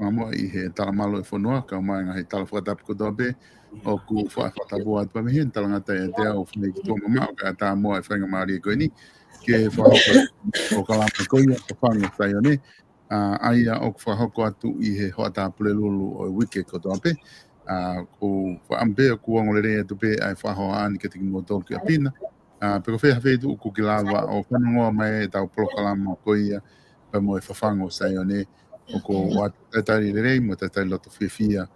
Mo I he talamalo e whanua ka mai ngahi tala whakatapu ko dobe o ku whaatapu atu pa mihin talangata e te au whanei ki tōma mao ka tā mua e whainga maari e koe ni ke whahoko o kalama koia o whango tai o ne aia o ku whahoko atu I he hoatapu le lulu o wike ko dobe ku whaampe o ku wangolere e tupe ai whaho aani ke tiki mo tolu ki a pina pero whea whetu ku ki lawa o whanongoa mai e tau polo kalama koia pa mo e whafango sai o ne o ko watu tatari rei mo tatari loto fifia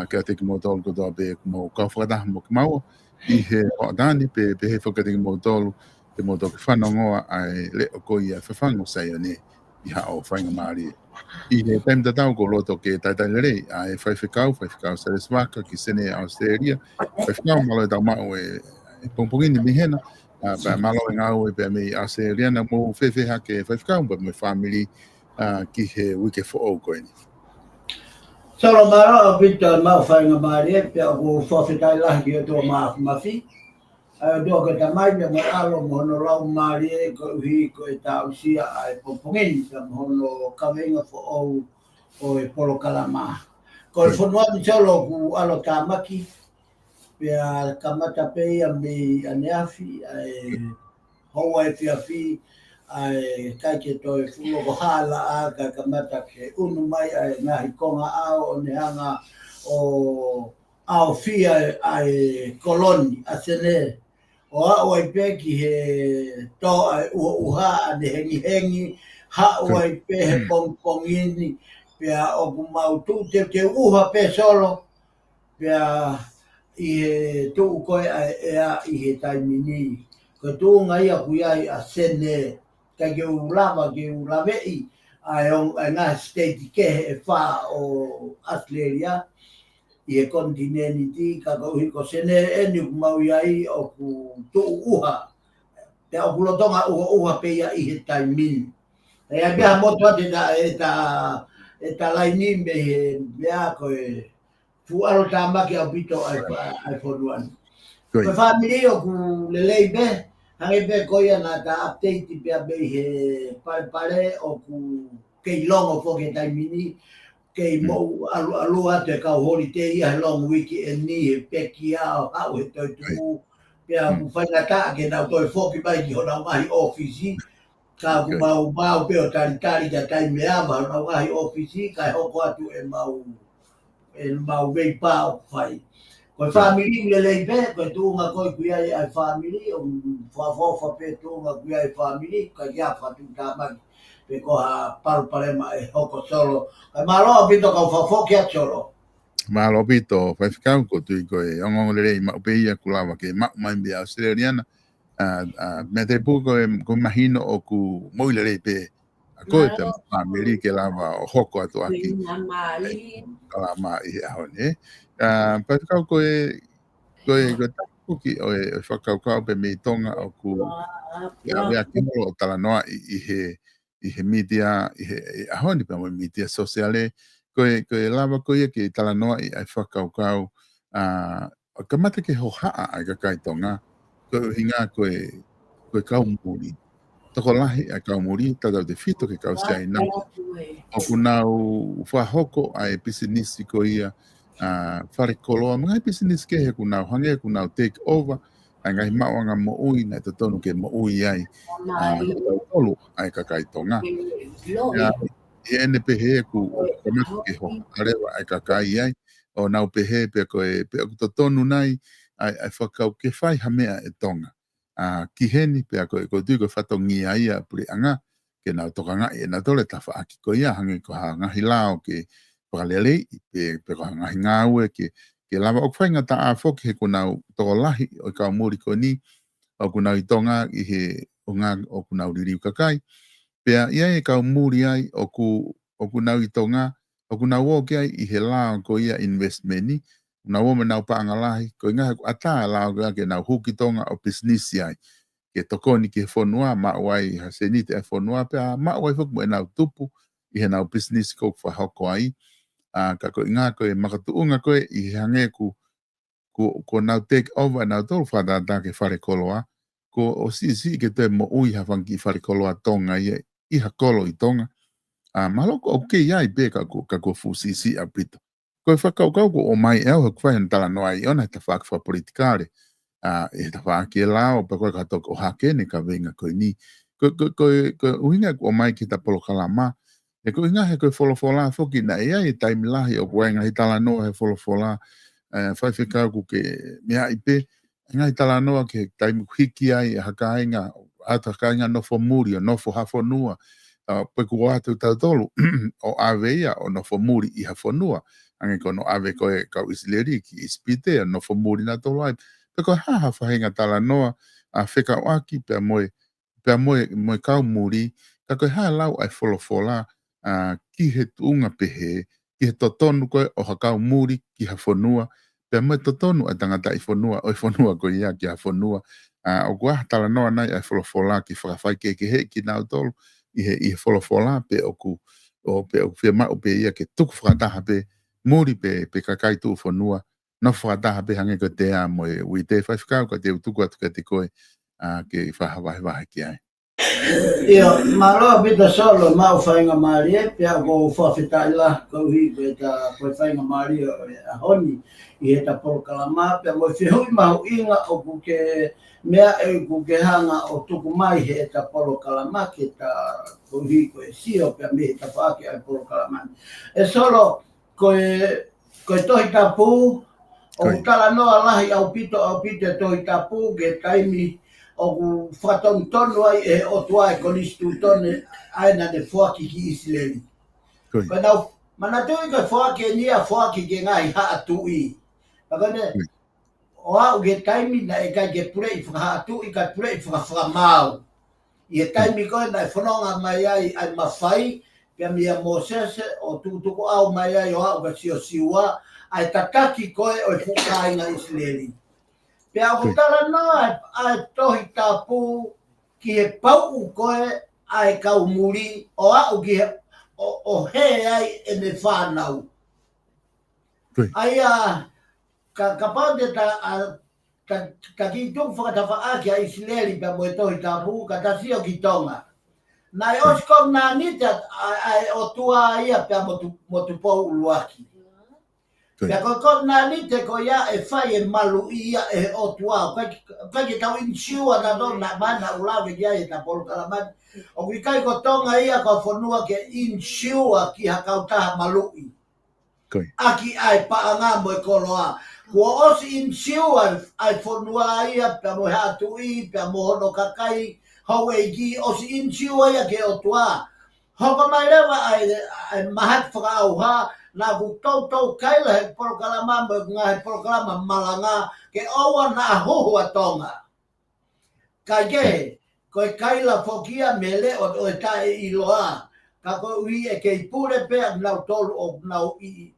ke ate ki mo tolu ko dobe mo ka whakataha mo ki maua I he hoatani pe he whakatiki mo tolu te mo toki whanongoa ai le o ko ia whawhango sai o ne I ha o whainga maari I he taim tatau ko loto ke tatari rei ai whaiwhikau Sareswaka ki sene Australia whaiwhikau malo e tau mao e pongpongini mihena pa malo e ngau e pe me Australia na mo whewheha ke whaiwhikau pa me family ki he wike fo koe ni. Solo maro bito mau whainga maari e pia ko whawhitai lahi ki o tō maafu mawhi. Do ka tamai me mo alo mo hono lau maari e ko uhi ko e tau sia ai pongpongini ka mo hono kawenga fo o e polo kalama. Ko e whanua ni solo ku alo tāmaki pia kamata peia me aneafi ai hoa e whiawhi ai kai ke toi fulo ko hala a ka kamata ke unu mai ai ngahi konga ao o neanga o ao fia ai koloni a sene o a oi peki he to ai uha a de hengi ha oi pe he pongpongini pia o kumautu te uha pe solo pia I he tu koe ai ea I he taimini ko tu ngai a kuiai a sene ka ke ulava ke ulavei ai on nga state ke e fa o Australia I he kontinenti ka ko hi ko sene e ni mau ai o ku tu uha te o kulotonga uha pe ia I he taimini e a bia mo to te da eta laini me he bia ko e fu alo tamaki au pito ai foduan ko family o ku lelei be hangi be koia na ta update pia be he pare o ku ke longo fo ke taimini ke mo alu ate ka holiday I long week e ni pe kia au he to tu pia ku fai ta ke na to fo ki bai ki hona mai office ka ku mau pe o tari ja tai me ama na mai office ka ho ko atu e mau vei pa fai ko family le le be ko tu nga ko kuia ai family o fa pe tu nga kuia ai family ka ya fa tu ta ma pe ko ha pare ma e hoko solo malo bito ka fa kia solo malo bito fa ficar ko tu ko e ongo le ma pe ia kulava ke ma bi australiana me te pu ko imagino o ku mo le pe ko te family ke lava o hoko atu aki kalama I ahone pa ka ko takuki o e whakaukau pe me tonga o ku ia kino o talanoa I he media I he ahoni pe mo media sociale koe lava koe ke tala noa I ai whakaukau ka mata ke hohaa ai ka kaitonga koe hinga koe kaumuri toko lahi ai kaumuri tatau te fito ke kau sia ina o kunau whahoko ai pisinisi ko ia whare koloa mga pisinisi ke he kunau hange kunau take over ai ngai mawanga mo ui na te tonu ke mo ui ai tolu ai ka kaitonga e ene pehe ku o kamata ke ho arewa ai ka kai ai o nau pehe pe koe pe o tonu nai ai whakau ke whai hamea e tonga ki heni pe a koe tui koe whatongi ai a puri anga ke nau toka ngai e na tole ta whaaki ko ia hangi ko ha ngahi lao ke pakalelei pe ko ngahi ngāue ke lava o kwhainga ta a whoki he ko nau toko lahi o ka muri ko ni o ku nau I tonga I he o ngā o ku nau ririu kakai pea ia e kau muri ai o ku nau I tonga o ku nau o ke ai I he lao ko ia investment ni nau o me nau paangalahi ko inga ata lao ke nau huki tonga o business ai ke tokoni ke whonua ma wai hasenite e whonua pea ma wai whuku e nau tupu I he nau business ko whahoko ai ka ko inga ko e makatuunga ko I he hange ko nau take over nau tolu whadata ke whare koloa ko o si ke te mo ui hawangi whare koloa tonga I ha kolo I tonga maloko o ke iai pe ka ko fusisi a pito ko whakaukau ko o mai eo haku whai tala noa I ona ta whaka politikare e ta whaki e lao pa koe katok o hake ne ka venga koe ni ko uhinga o mai ki ta polo kalama e ko inga he koe wholofola whoki na e ai taimi lahi o koe ngahi tala noa he wholofola whai whikau ku ke mea ipe ngai tala noa ke taimi hiki ai haka inga ata haka inga nofo muri o nofo hafonua pe ku atu tau tolu o aveia o nofo muri I hafonua ange kono ave koe kau isileri ki ispite nofo muri na tolu ai pe ko haha whahinga tala noa whika waki pe moe kau muri ka koe haa lau ai wholofola ki he tuunga pehe ki he totonu koe o hakau muri ki hafonua pe moe totonu a tangata I whonua o whonua koe ia ki hafonua o kua tala noa nai ai wholofola ki whakawhai ke he ki nau tolu I he wholofola pe o whia mau pe ia ke tuku whakataha pe muri pe kakai tu whonua no whakataha pe hange ko te a moe ui te whaiwhikau ka te utuku atu ka te koe ke whahawahi ki ai. Ia, maroa pita solo mau whainga maari e, pia ko whawhitai la kauhi pe ta koe whainga maari a honi I he ta porokalama, pia mo whihui mahu inga o kuke mea e kuke hanga o tuku mai he ta porokalama ke ta kauhi koe sio pia me ta whaake ai porokalama. E solo koe tohi tapu, o kutala noa lahi au pito tohi tapu ke taimi o ku whatong tonu ai e o tua e kolistu tone aina ne whaki ki Isileli. Ko nau, mana tui ka whaki e nia whaki ke ngai haa tui. Pakane, o au ke taimi na e kai ke pure I whakaa tui ka pure I whakamau. I e taimi koe na e whanonga mai ai mawhai, pia mia Moses o tukutuku au mai ai o au ka siwa, ai tataki koe o e whukainga Isileli. Pea o tala noa ai tohi tapu ki he pau koe ai kau muri o au ki he o he ai e me whanau. Ai ka pande ka ki tuk whakatawhaaki a Isileli pia moe tohi tapu ka tasio ki tonga. Nai oskom na nita ai o tua ia pia motu pou uluaki. Pea ko na nite ko ia e whai e malu ia e o tua. Kai ki tau insiua na don na mana ulawe ia e ta polo kalamani. O ki kai ko tonga ia ko whanua ke insiua ki hakautaha malui. Aki ai paanga mo e koloa. Kua osi insiua ai whanua ia pia mo hatu I pia mo hono kakai hau e ki osi insiua ia ke o tua. Hoko mai lewa ai mahat whakaauha na ku tau kaila he porokalama ngā he porokalama malanga ke owa na hoho a tonga. Ka ke, koe kaila whokia mele o e tae iloa. Ka koe ui e kei pure pea nau tolu o nau I.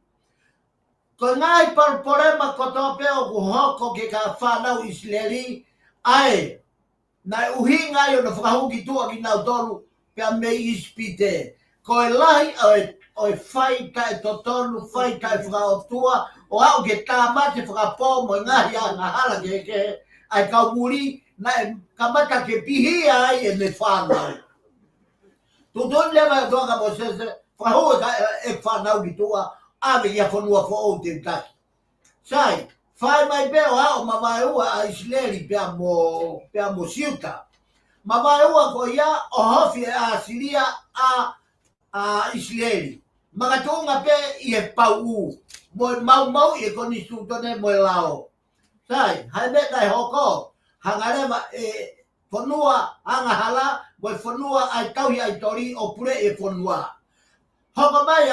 Ko ngai porema koto pea o ku hoko ke ka whanau Isileli ai. Nai uhi ngai o na whakahuki tua ki nau tolu pea me ispite. Koe lahi o fai tai totonu, fai tai whakaotua, o au ke tāmate whakapō mo ngahi a ngā hala ke ai kau muri, na kamata ke pihia ai e me whānau. Tutun lewa toa ka mo sese, whahua ka e whanau ki tua, ave ia whanua ko o te taki. Sai, whai mai peo hao ma vai ua a Israeli pia mo siuta. Ma vai ua ko ia o hofi a Siria a Israeli. Makatunga pe i e pau u. Mo mau i e koni sutone mo e lao. Sai, hai me kai hoko, hangarema e whanua anga hala, mo e whanua ai tauhi ai tori o pure e whanua. Hoko mai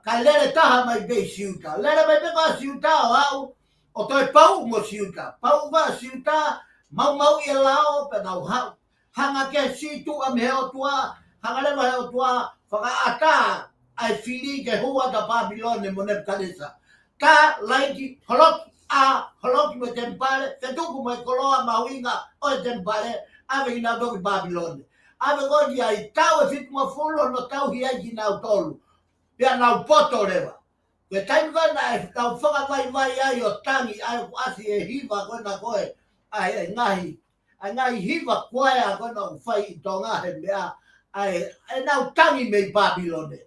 kai lere taha mai bei siuta. Lere mai beka siuta o au, o toi pau mo siuta. Pau wa siuta, mau i e lao, pe nau hau. Hanga ke situ am heo tua, hangarema heo tua, whaka ata ai whiri ke hua da Babylone mo Nebukadneza. Ka laiki holoki mo tempare, te tuku mo e koloa mauinga o e tempare, ave ina doki Babylone. Ave godi ai tau e fitu mo fulo no tau hi ai ki nau tolu. Pea nau poto rewa. Ke taimi kona e nau whaka vai ai o tangi, ai asi e hiva kona koe, ai ngahi hiva koe a kona whai i tonga he mea, ai nau tangi mei Babylone.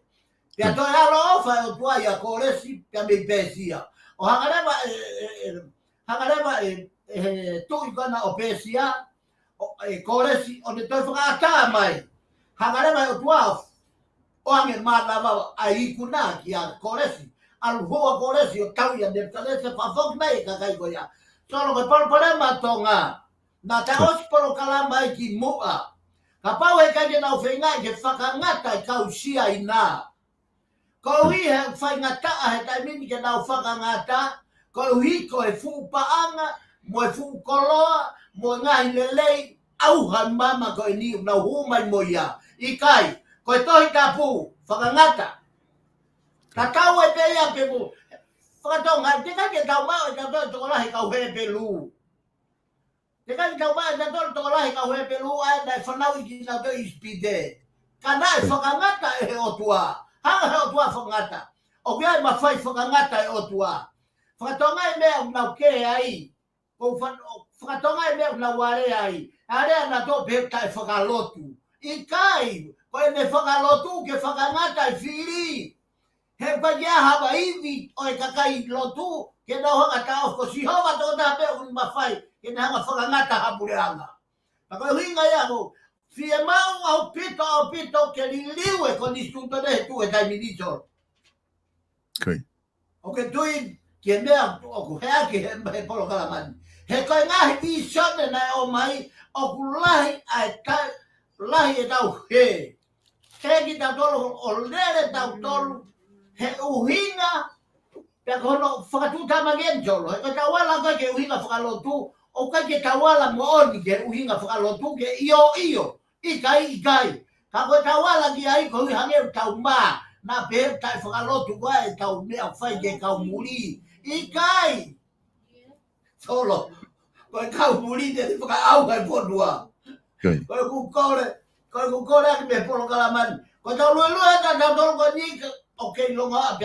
Pea toi alo ofa e o tua i a Koresi, pea mei Pesia. O hangarema tui kona o Pesia, e Koresi, o ne toi whakaata mai. Hangarema e o tua o ange mālawa a ikuna ki a Koresi. Alu hoa Koresi o tau i a Nebukadneza whawhok mei kakai ko ia. Solo koe palparema tonga, na te osporo kalama i ki mua. Ka pau he kai nau whengai ke whakangata i kau sia i nā. Ko hi he whaingata he taimini ke nau whakangata, ko hi ko e whupaanga, mo e whukoloa, mo ngahi lelei, auha mama ko e niu, nau humai mo ia. I kai, ko e tohi tapu, whakangata. Ka tau e pea pe mu, whakatonga, te kai ke tau mao e tau tokolahi kau he pe lu. Te kai ke tau mao e tau tokolahi kau he pe lu, ai nai whanau i ki nau to ispide. Ka nai whakangata e he otua. Hanga he otua whakangata. O kia ma whai whakangata e otua. Whakatonga e mea unau ke ai. Whakatonga e mea unau ware ai. Area na tō pēta e whakalotu. I kai, koe me whakalotu ke whakangata e whiri. He whaia hawa iwi o e kakai lotu. Ke nau hanga tau ko si hova tō tā pēta un ma whai. Ke na hanga whakangata hapureanga. Pako hinga ia ko. Fie mau au pito ke li liwe ko ni stutone he tu e tai minito. Okay. Oke tui ke mea o hea ki he polo kalamani. He koe ngahi i sone na o mai o ku lahi e tau he. He ki tau tolu o lere tau tolu he uhinga pia kono whakatuta magen tolu. He koe tawala koe ke uhinga whakalotu o koe ke tawala mo oni ke uhinga whakalotu ke iyo. Ikai. Ka koe tawala ki ai ko hange tau ma na pe tai whakalotu koe e tau mea whai ke kau muri. Ikai. Solo. Koe kau muri te whakaau kai ponua. Koe kukore aki me polo kalamani. Koe tau lue ta tau tolu ko ni o keilonga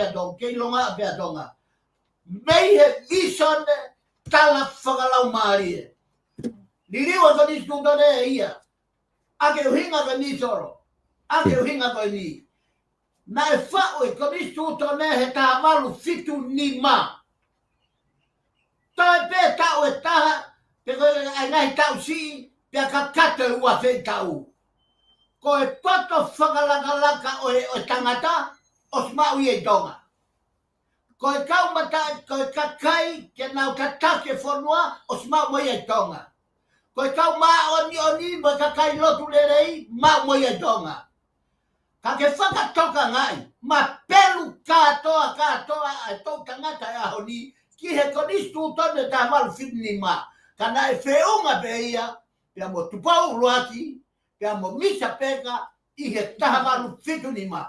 apea tonga. Mei he visone tala whakalau maari e. Niriwa ko ni stutone e ia. Ake uhinga ko ni soro. Ake uhinga ko ni. Na e whau e ko ni stutone he taha malu fitu ni ma. Toi pe tau e taha, pe koe ai ngahi tau si, pe ka kate ua whei tau. Ko e poto whakalaka o e tangata, o smau i e tonga. Ko e kaumata, ko e kakai, ke nau katake whanua, o smau mo i e tonga. Ko e kau maa oni, mo e kakai lotu lerei, maa mo i e tonga. Ka ke whakatoka ngai, ma pelu katoa, ai tau tangata e ahoni, ki he konistu tone ta malu fitni ma. Kana e whiunga pe ia, pia mo tupau luaki, pia mo misa peka, i he taha malu fitni ma.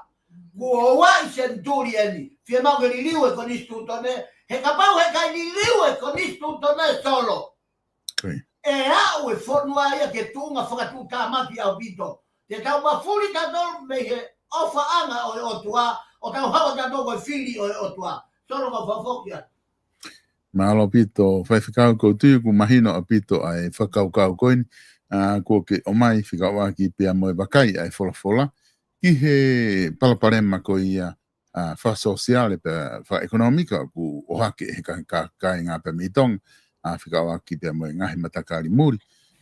Kua wai senturi eni, fia mau ke liliu e konistu tone, he kapau he kai liliu e konistu tone solo. E au e whanua ia ke tunga whakatuta maki au pito. Te tau mawhuri ka tolu me he ofa anga o e otua, o tau hawa tato ko fili o tua. Solo ka whafokia. Mahalo pito, whai whikau kou tui ku mahino a pito ai whakau kau koini, ko ke o mai whikau aki pia moe wakai ai fola ki he palaparema ko ia wha sosiale pe wha ekonomika ku o hake he ka ngā pe mitong, whikau aki pia moe ngahi matakari muri,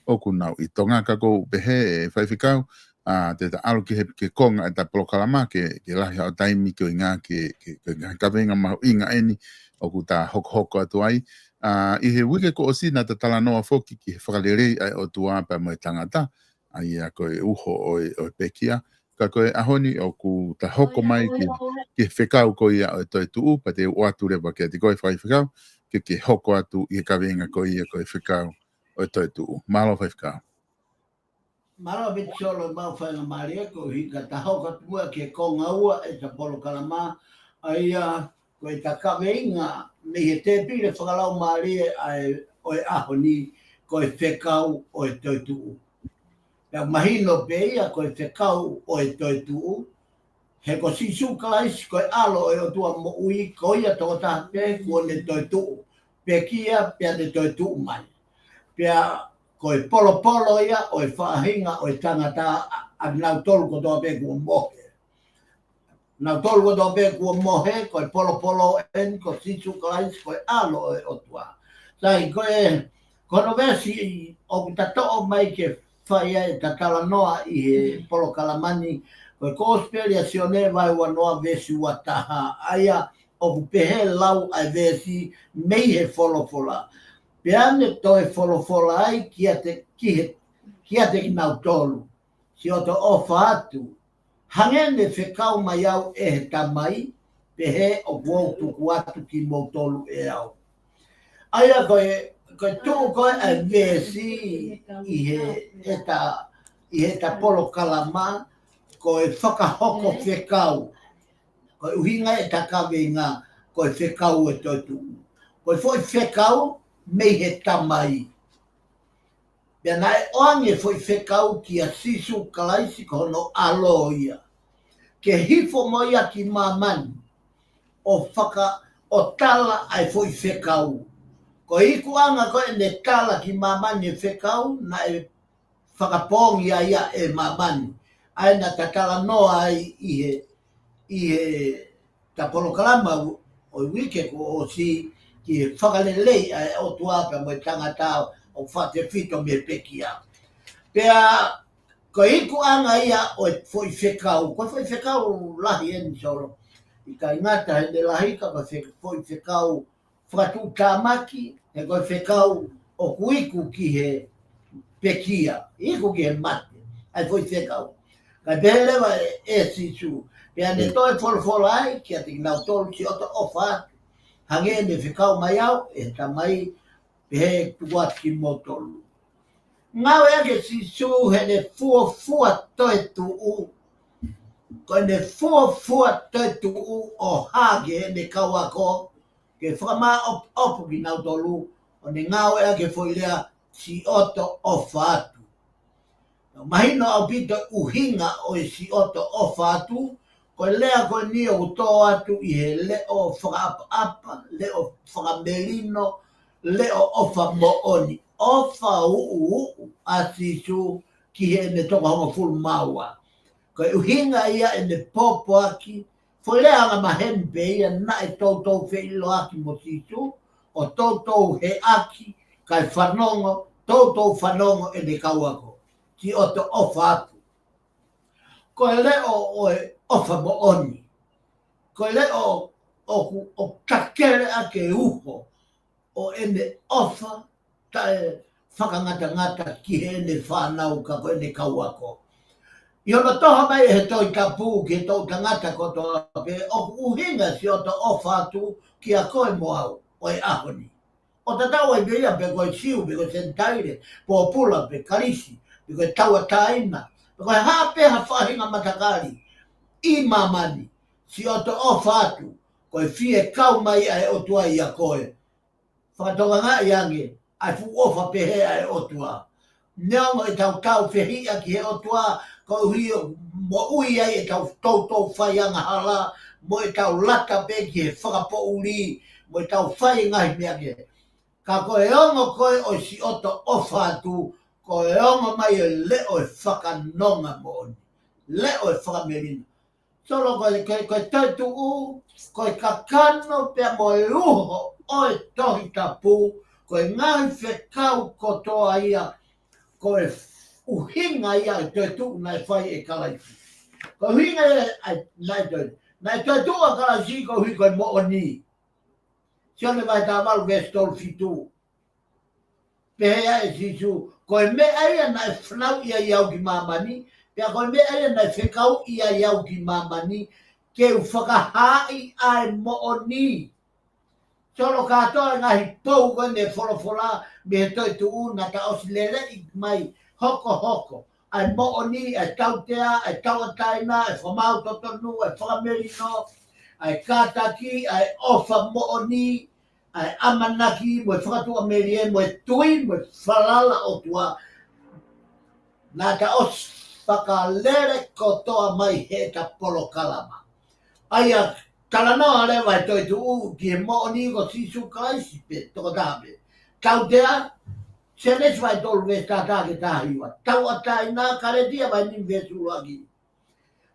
o ku nau i tonga ka kou pehe e whai whikau, te ta alo ki he ke konga e ta polokalama ke lahi hao taimi ki o ngā ke ka venga mahu inga eni, o ku tā hoko atu ai. I he wike ko o sina ta tala noa foki ki he whakalere ai o tua pa mo tangata, ai a koe uho o pekia, ka koe ahoni o ku ta hoko mai ki whekau ko ia o toi tuu, pa te watu rewa ke te koe whai whekau, ke hoko atu i ka venga ko ia koe whekau o toi tuu. Malo whai whekau. Maro bit solo mau whainga maria ko hika ta hoko tua ke konga ua e ta polo kalama, ai koe ta kaweinga me he te pire whakalau maari ai oe aho ni koe whekau oe toituu. Pea mahino peia koe whekau oe toituu, he ko sisu kalaisi koe alo e o tua mo ui koia tō tāpe kua ne toituu. Pea kia pea ne toituu mai. Pea koe polo ia oe whaahinga oe tangata a nau tolu ko tōpe kua mohe. Nau tolu ko tōpe kua mohe, koe polo en, ko sisu kalais, koe alo e o tua. Sai koe kono vesi o kutato mai ke whaia e tatala noa i he polo kalamani, koe kōsperia sione vai ua noa vesi ua taha aia o kupehe lau ai vesi mei he folofola. Peane toe folofola ai kia te ki nau tolu. Si o to ofa atu. Hangene whekau mai au e he tamai, pehe o kuau tuku atu ki mou tolu e au. Aia koe tuku koe ai vesi i he ta polo kalama, koe whakahoko whekau. Koe uhinga e ta kawinga, koe whekau e toitu. Koe foi whekau, mei he tamai. Pea nai oange foi whekau ki a sisu kalaisi kono alo ia. Ke hifo moia ki mamani o tala ai foi whekau. Ko iku anga koe ne tala ki mamani e whekau na e whakapongi ia e mamani. Ai na tatala noa ai i he tapolo kalama o wike ko o si ki whakalelei ai o tuapa mo tangata o whate fito me pekia. Pea ko iku anga ia o foi whekau. Ko foi whekau lahi eni solo. I ka ingata he de lahi ka foi whekau whakatu tamaki, he koe whekau o kuiku ki he pekia. Iku ki he mate. Ai foi whekau. Ka behelewa e sisu. Pea ne toi folofola ai, kia te nau tolu si oto ofa. Hange ne whekau mai au, e tamai pehe tuat ki motolu. Ngau eke sisu he ne fua toi tuu. Koe ne fua toi tuu o hage ne kauako. Ke whakama opu ki nau tolu, o ne ngau eke foilea si oto ofa atu. Mahino au pito uhinga o si oto ofa atu, koe lea koe ni o uto atu i he leo whakaapa, leo whakamelino, leo ofa mooni. Ofa a sisu ki he ne toka honga fulu maua. Koe uhinga ia e ne popo aki, foilea anga mahempe ia na e tautou whilo aki mo sisu, o tautou he aki, kai whanongo, tautou whanongo e ne kauako. Ki oto ofa atu. Koe leo o ofa mooni. Koe leo o kakere ake uho o ene ofa tae whakangata ki he ne whanau ka koe ne kauako. I hona toha mai he toi tapu ki he tau tangata ko toa pe o uhinga si oto ofa atu ki a koe moau o e ahoni. O tatau ai beia pe koe siu, pe koe sentaire, po pula pe karisi. Koe taua taina, koe hape ha whahinga matakari, i mamani, si oto ofa atu, koe fie kau mai ai otua i a koe. Whakatonga ngā iange, ai fu ofa pehe ai otua. Neongo e tau whihia ki he otua, koe hui mo ui ai e tau whaianga hala, mo e tau lata pe ki he whakapo uri, mo e tau whai ngai mea ke. Ka koe ongo koe o si oto ofa atu, koe ongo mai e leo e whakanonga mo oni, leo e whakamerina. Solo koe tautu u, koe kakano pia mo e uho o e tohi tapu, koe ngai whekau kotoa ia, koe uhinga ia e tautu nai whai e kalaifi. Koe uhinga ia nai tautu. Nai tautu a kalaifi koe hui koe mo oni. Sione vai tā walu vestol fitu. Pehea e sisu, koe mea ia nai whanau ia iau ki mamani, pia koe mea ia nai whekau ia iau ki mamani, ke u whakahai ai mo oni. Solo katoa ngahi pou koe ne wholofola, me he toi tu una ta osilere i mai hoko hoko. Ai mo oni, ai tautea, ai tauataina, ai whamau totonu, ai whakamerino, ai kātaki, ai ofa mo oni, ai amanaki, mo e whakatua merie, mo e tui, mo e whalala o tua. Nā ta os whakalere kotoa mai he ta polo kalama. Aia, talanoa le vai toi tu u, ki he mo oni ko sisu kaisi pe, toko tāpe. Tautea, se nes vai tolu ves tātā ke tāhiwa. Tau atai nā karetia vai nin vesu lagi.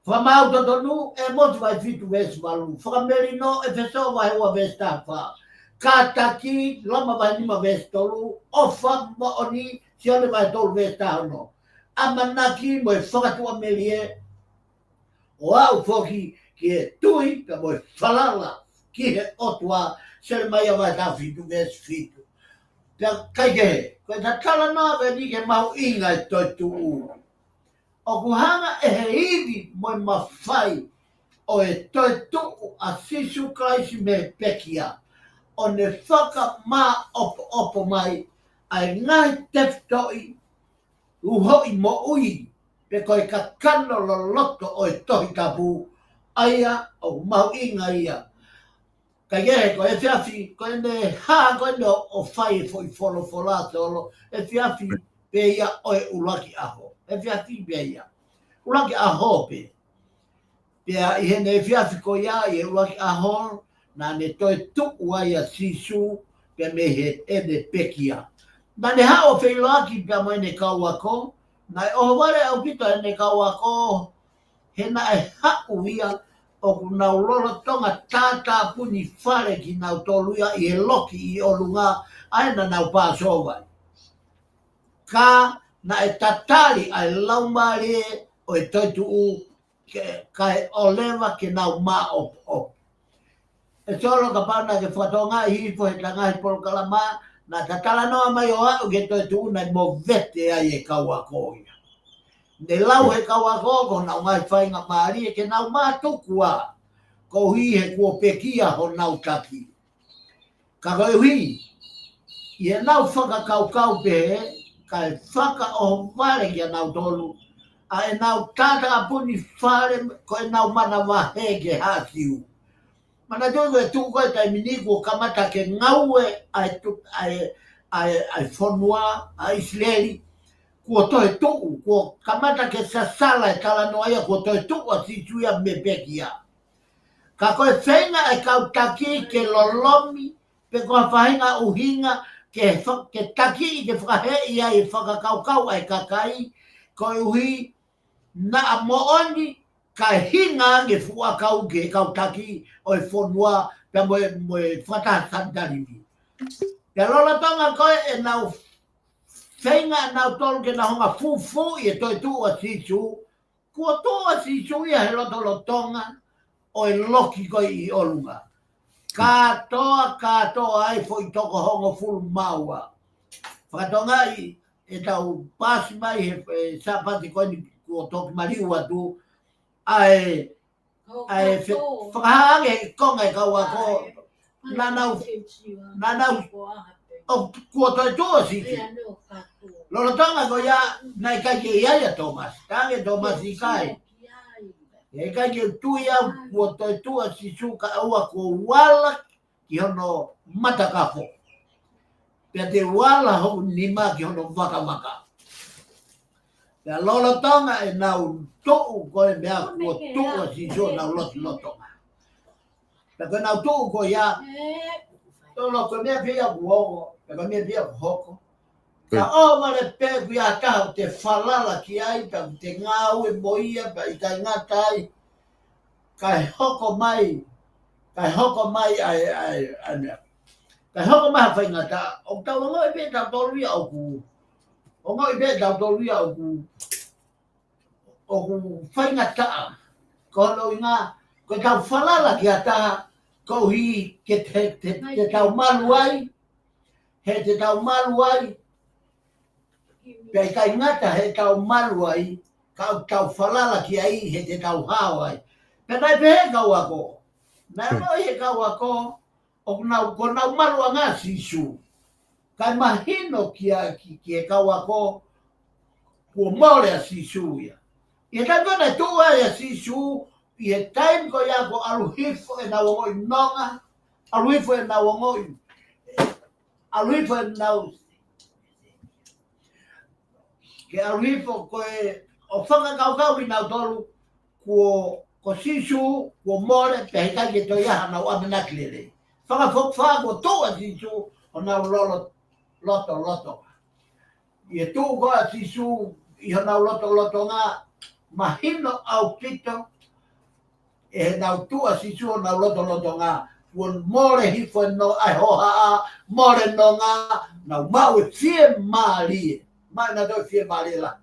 Whamau totonu, e motu vai fitu ves malu. Whakamerino, e wheso vai ua ves tāwha. Kātaki, lama vai nima ves tolu, ofa mo oni, sione vai tolu ves tāhono. Amanaki, mo e whakatua merie, o au foki, ki e tui, ka mo e whalala, ki he otua, sere mai a vai tā fitu ves fitu. Pia kai ke he, koe ta tala nā veni ke mau inga e toi tu u. O kuhanga e he iwi mo e mawhai, o e toi tu a sisu kaisi me pekia. O ne whaka mā opo opo mai, ai ngai teftoi, uhoi mo ui, pe koe ka kano lo loto o e tohi tapu, aia o mau inga ia. Ka gehe ko e whiawhi, ko e ne haa ko e ne o whai e fwoi wholo whola tolo, e whiawhi pe ia o e ulaki aho. E whiawhi pe ia. Ulaki aho pe. Pea i hene e whiawhi ko ia i e ulaki aho, na ne toi tuku ai a sisu, pe me he ene pekia. Na ne haa o whiloaki pea mai ne kauako, na e oho ware au pito e ne kauako, he na e haku ia, o ku nau lolo tonga tātā puni whare ki nau toluia i e loki i olunga, aina nau pāsovai. Ka na e tatari ai laumare o e toitu u, ka e olewa ke nau mā op op. E solo ka pana ke whatonga i hifo he tangahi polokalama, na tatala noa mai o au ke toitu u nai mo vete ai e kauakoia. Ne lau he kauako ko nau ngai whainga maari e ke nau mātukua ko hui he kua pekia ho nau taki. Ka koe hui, i e nau whakakaukau pe ka e whaka o wale ki a nau tolu, a e nau tāta apuni whare ko e nau mana wahe ke hātiu. Mana tōku e tūko e tai miniku o kamata ke ngaue ai whonua, a Israeli, kua toi tuku, kua kamata ke sasala e tala noa ia, kua toi tuku a situia me pekia. Ka koe whenga e kautaki ke lolomi, pe kua whahinga uhinga, ke taki i ke whakahe ia i whakakaukau ai kakai, koe uhi na a mooni ka hinga nge fuakau ke kautaki o e whonua, pe moe whatasantarimi. Pe lola tonga koe e nau whenga nau tolu ke na honga fufu i e toi tu a sisu, kua tu a sisu ia he lotolotonga o e loki koi i olunga. Katoa ai fo i toko hongo fulu maua. Whakatonga i e tau pasi mai he sapati koi ni kua toki mariu atu, ai whakahange konga e kauako, nanau, o kua toi tu a sisu. Lolo tonga ko ia nai kai ke ia Thomas, tange Thomas i kai. E kai ke tu ia kua toi tu a sisu ka aua ko wala ki hono matakako. Pea te wala ho nima ki hono waka. Pea lolo tonga e nau to'u koe mea kua tu a sisu nau lotonga. Peka nau tō ko ia. Tōno ko mea pia kuhoko. Peka mea pia kuhoko. Ka o mare pe kuia taho te whalala ki ai. Peka te ngāu e moia. Peka i kai ngatai. Kai hoko mai. Kai hoko mai ai mea. Kai hoko mai hawhai ngata. O tau ngoi pe tau tōruia au ku. O ngoi pe tau tōruia au ku. O ku whai ngata. Ko no ngā. Ko tau whalala ki a taha. Ko hi ke te tau malu ai. He te tau malu ai. Pei kai ngata he tau malu ai. Ka tau whalala ki ai he te tau hao ai. Pei pe he kau ako. Nā no he kau ako. O ko nau malu a ngā sisu. Kai mahino ki he kau ako. Kua more a sisu ia. Ia tāpana tū ai a sisu. Ia time ko ia ko aluhifo e na wongoi nonga. Aluhifo e na wongoi. Aluhifo e na... Ke aluhifo ko e... O whakakau i nau tolu. Ko sisu, ko more, pe hikai ke to iaha nau amenaklere. Whakafokwha ko tō a sisu o nau loto. Ia tū ko a sisu i ho nau loto ngā. Mahino au pito. E nau tua si sua nau loto ngā. Won more hifo no ai hoha a, more no ngā, nau mau e fie maari. Mai na doi fie maari la.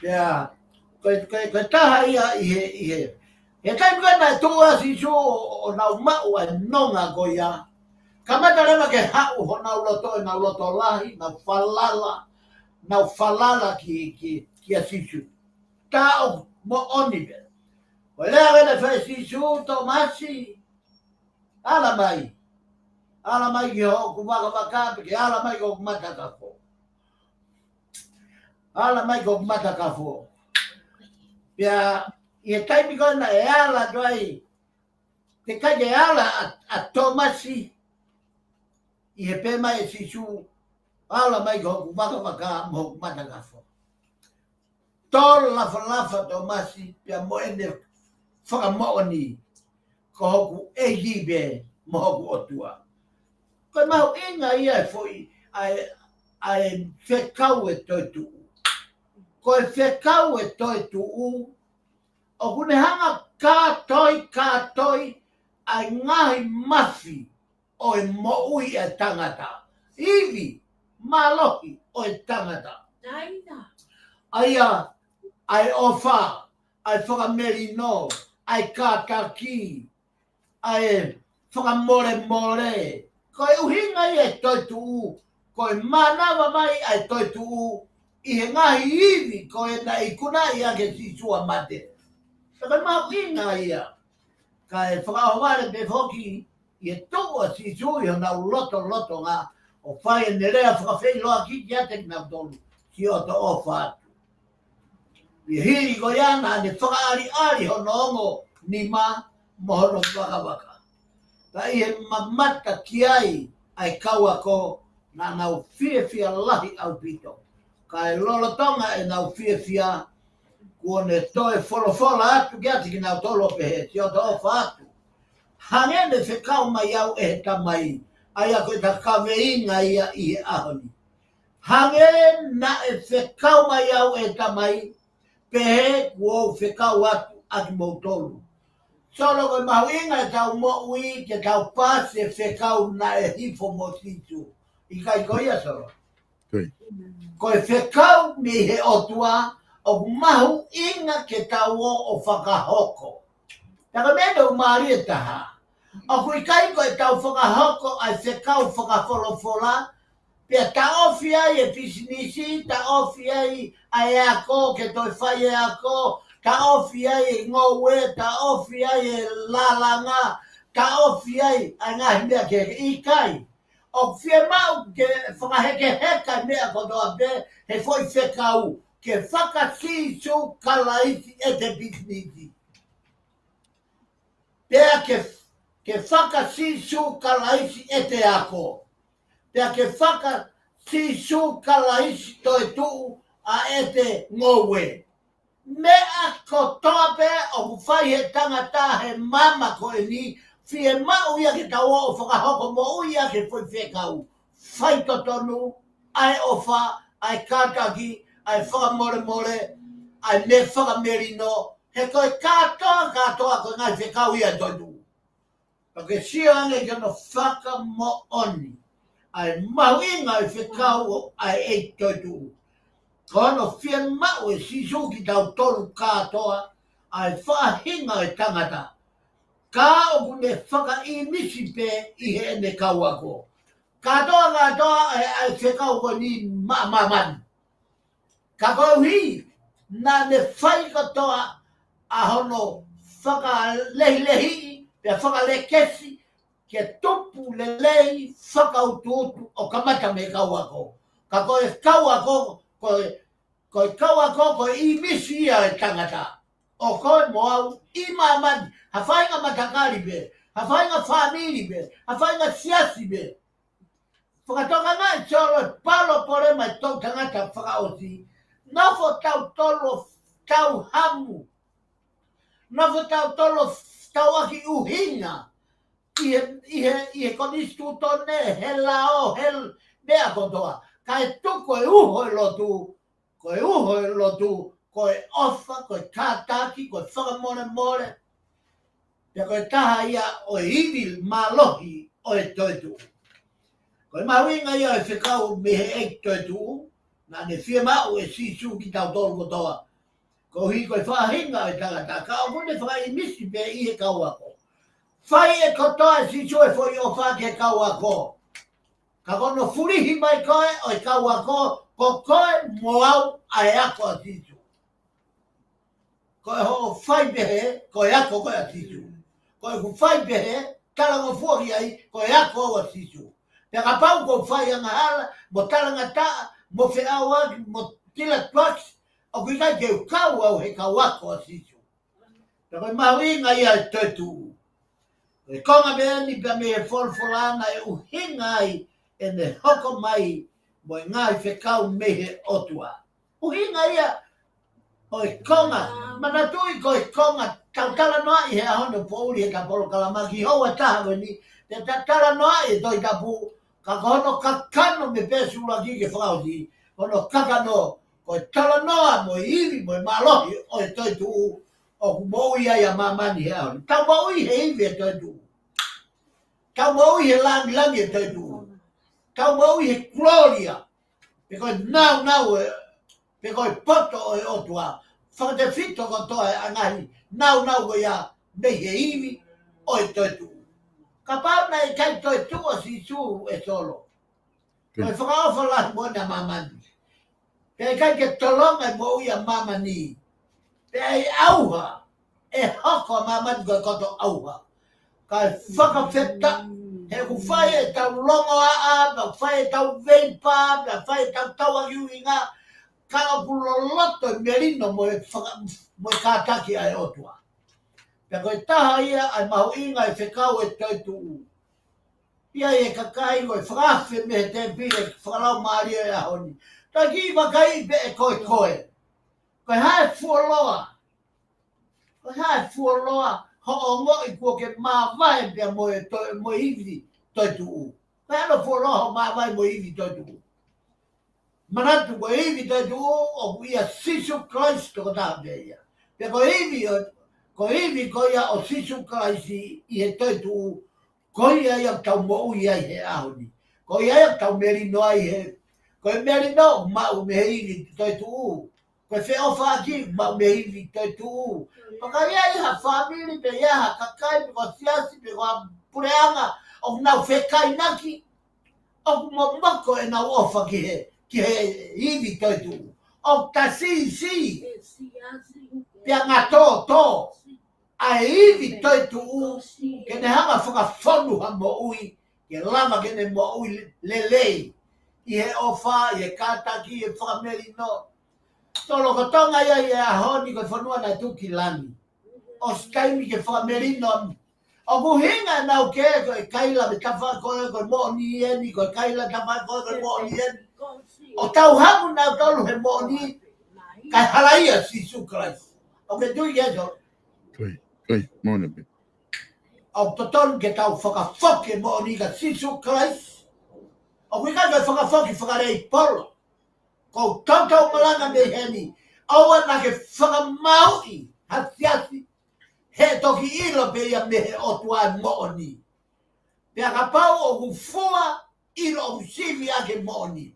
Ia, koe taha ia i he. E kai mga nai tua si sua o nau mau ai nonga ko ia. Kamata rema ke hau ho nau loto lahi, nau falala ki a sisu. Ta o mo onibe. O lea wena whai sisu Tomasi. Ala mai. Ala mai ki hoku waka ke ala mai ko mata kafo. Ala mai ko mata kafo. Pia, ia taimi kona e ala doi. Te kai e ala a Tomasi. Ia pe mai e sisu. Ala mai ko hoku waka mo mata kafo. Tō lafa Tomasi pia mo ene whakamooni ko hoku e hibe mo hoku otua. Koe mahu inga ia e foi ai whekau e toi tuu. Koe whekau e toi tuu o kune hanga kātoi ai ngahi mafi o e moui e tangata. Iwi malohi o e tangata. Aia ai ofa, ai whakamerino, ai kātaki, ai whakamore. Koe uhinga i e toi tuu, koe manawa mai ai toi tuu, i he ngahi iwi, koe na ikuna i ake sisua mate. Koe mau inga ia, kai whakahomare pe whoki, i e tua sisu i hona loto ngā, o whai e nerea whakawhei loa ki ate ki nau tolu, ki o to ofa atu. I hiri ko iana ne whakaari hono ongo ni ma mohono waka. Ta i he mamata ki ai kaua ko na nau fia lahi au pito. Ka e lolotonga e nau fia kua ne toe wholofola atu ki ati ki nau tolo pehe, si o to ofa atu. Hangene whekau mai au e he tamai, ai a koe ta kaweinga ia i he ahoni. Hangene na e whekau mai au e tamai, pehe kua whekau atu aki mautolu. Solo koe mahuinga e tau moui ke tau pasi e whekau na e hifo mo situ. I kai koia solo. Koe whekau mi he otua o mahu inga ke tau o whakahoko. Taka mendo maari e taha. O kui kai koe tau whakahoko ai whekau whakawholofola. Pea ta ofi ai e pisinisi, ta ofi ai ako, ke toi whai e ako, ta ofi ai e ngowe, ta ofi ai e lalanga, ta ofi ai ngahi mea ke ikai. O fie mau ke whakaheke mea kotoa pe, he foi whekau, ke whakasisu kalaisi e te pisinisi. Pea ke whakasisu kalaisi e te ako. Pea ke whaka sisu kalaisi toi tuu a e te ngowe. mea ko toa pe o whai he tangata he mama ko e ni fie mau ia ke taua o whakahoko mo ia ke pui whekau. Whai totonu, ai ofa, ai kātaki, ai whakamore, ai me whakamerino, he koe katoa ko ngai whekau ia toinu. Pake sio ange kono whakamooni, ai mau inga i whekau ai e toinu. Kono fia mau e sisu ki tau tolu katoa, ai whahinga e tangata. Ka o kune whaka i misi pe i he ene kau ako. Katoa ai whekau ko ni ma'amamani. Ka koe hi, na ne whai katoa a hono whaka lehi, pe whaka lekesi, ke tupu lelei whakaututu o kamata me kau ako. Ka koe kau ako, koe kau ako, koe i misi ia e tangata. O koe moau, i mamani, ha whainga matakari be, ha whainga whamiri be, ha whainga siasi be. Whakatoka ngai solo palo pore mai tau tangata whakaoti, nofo tau tolo tau hamu, nofo tau tolo tau aki uhinga, ihe konistu tone, he lao, he mea kotoa, kai tuko e uho e lotu, koe ofa, koe kātaki, koe whakamore, pe koe taha ia o iwi malohi o e toitu. Koe mawinga ia e whekau me he e toitu, na ne whia mau e sisu ki tau tolu kotoa. Ko hi koe whahinga e tagata, ka o kune whai misi pe i he kau ako. Whai e kotoa e sisu e fwoi o whaki e kau ako. Ka kono furihi mai koe o e kau ako, ko koe moau ai ako a sisu. Koe ho whai pehe, koe ako koe a sisu. Koe ku whai pehe, talango fuori ai, koe ako a sisu. Peka pau ko whai anga hala, mo talanga taa, mo wheau aki, mo tila tuaks, o kui kai keu kau au he kau ako a sisu. Peka mahuinga ia e toitu. E konga mea ni pia me e folfolana e uhinga ai, e ne hoko mai, mo e ngai whekau mehe otua. Uhinga ia, o e konga, manatui ko e konga, tau tala noa i he ahono pouri e ka polo kalamaki, hoa taha weni, te tala noa i toi tapu, ka kono kakano me pesu laki ke whakauti, kono kakano, ko e tala noa mo i iwi, mo e malohi, o e toi tuu, o ku moui ai a mamani he ahono. Tau moui he iwi e toi tuu. Tau moui he langi e toi tuu. Tau moui he gloria, pe koe nau e, pe koe poto e otua, whakate fito kotoa e angahi, nau ko ia, mei he iwi, o e toi tuu. Ka pau nei kai toi tua si su e solo. Koe whakaofa lahi mo na mamani. Pe kai ke tolonga mo ia mamani. Pe ai auha, e hoko mamani koe koto auha. Kai whakawheta, he ku whai e tau longo a, ka whai e tau veipa, ka whai e tau taua iuinga, ka apulo loto e merino mo e kātaki ai otua. Pea koe taha ia ai mahu inga e whekau e toitu. Ia e kakai koe whakawhi me he te pire whakalau maaria e ahoni. Ta ki wakai pe e koe. Koe hae fuoloa. Koe hae fuoloa. Ho o ngo i kua ke mawai pia mo iwi toitu u. Koe hano fuoloa ho mawai mo iwi toitu u. Manatu koe iwi toitu u o kuia Sisu Christ ko taha pia ia. Pea koe iwi ko ia o Sisu Kraisi i he toitu, ko ia ia tau mo'u ia i he ahoni. Ko ia tau merino ai he, ko e merino mau me he iwi toitu. Ko e wheofa aki mau me iwi toitu. Paka ia i ha family pe ia ha kakai pe ko siasi pe ko pureanga o nau whekai naki. O momako e nau ofa ki he iwi toitu. O ta si. Pea ngā tō. Ai iwi toitu u, ke ne hanga whakawhonu ha mo ui, ke lama ke ne mo ui lelei, i he ofa, i he kātaki, i he whakamerino. Tolo ko tonga ia i ahoni ko whanua na tuki lani. O skaimi ke whakamerino, o muhinga nau ke, ko e kaila me tawha koe, ko e mo ni eni, ko e kaila tawha koe, ko e mo ni eni. O tau hamu nau tolu he mo ni, Kai halaia si sukrais. O ke tui ke so. Koi, mona be. Au toton ke tau whakafoke mo ni ka si sukrais. O kui ka whakafoke whakarei polo. Ko tautau malanga me heni. Aua na ke whakamaui hasiasi. He toki ilo pe ia mehe o tua mo ni. Pe ka pau o ku fua ilo o sivi ake mo ni.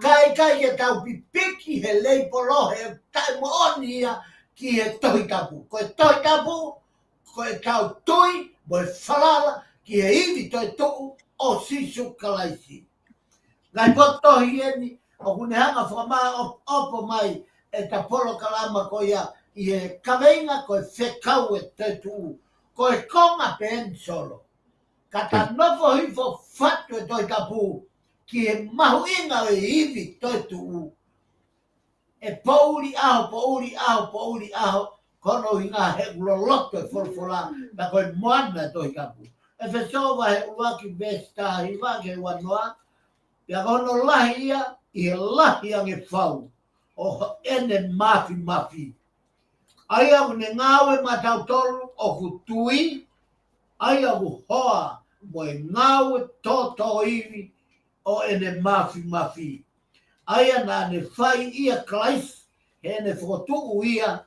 Kai ke tau pipiki he lei polo he tai mo ni ia ki he tohi tapu. Ko e tohi tapu, ko e tau tui, mo e whalala ki he iwi toi tuu o sisu kalaisi. Ngai po tohi eni, o kune hanga whakamā opo mai e ta polo kalama ko ia i he kaweinga ko e whekau e toi tuu. Ko e konga pe en solo. Ka ta nofo hifo fatu e toi tapu. Ki e mahu inga e iwi toi tuu. E pouri aho, kono i ngā he uloloto e wholwhola, na koe moana toi kapu. E whesova he uwaki vesta hiwa ke wanoa, pia kono lahi ia, i he lahi ange whau, o ene mafi. Ai au ne ngāwe matau tolu o ku tui, ai au hoa mo e ngāwe toto iwi, o ene mafi. Aia na ne whai ia Christ, he ne whakotuku ia,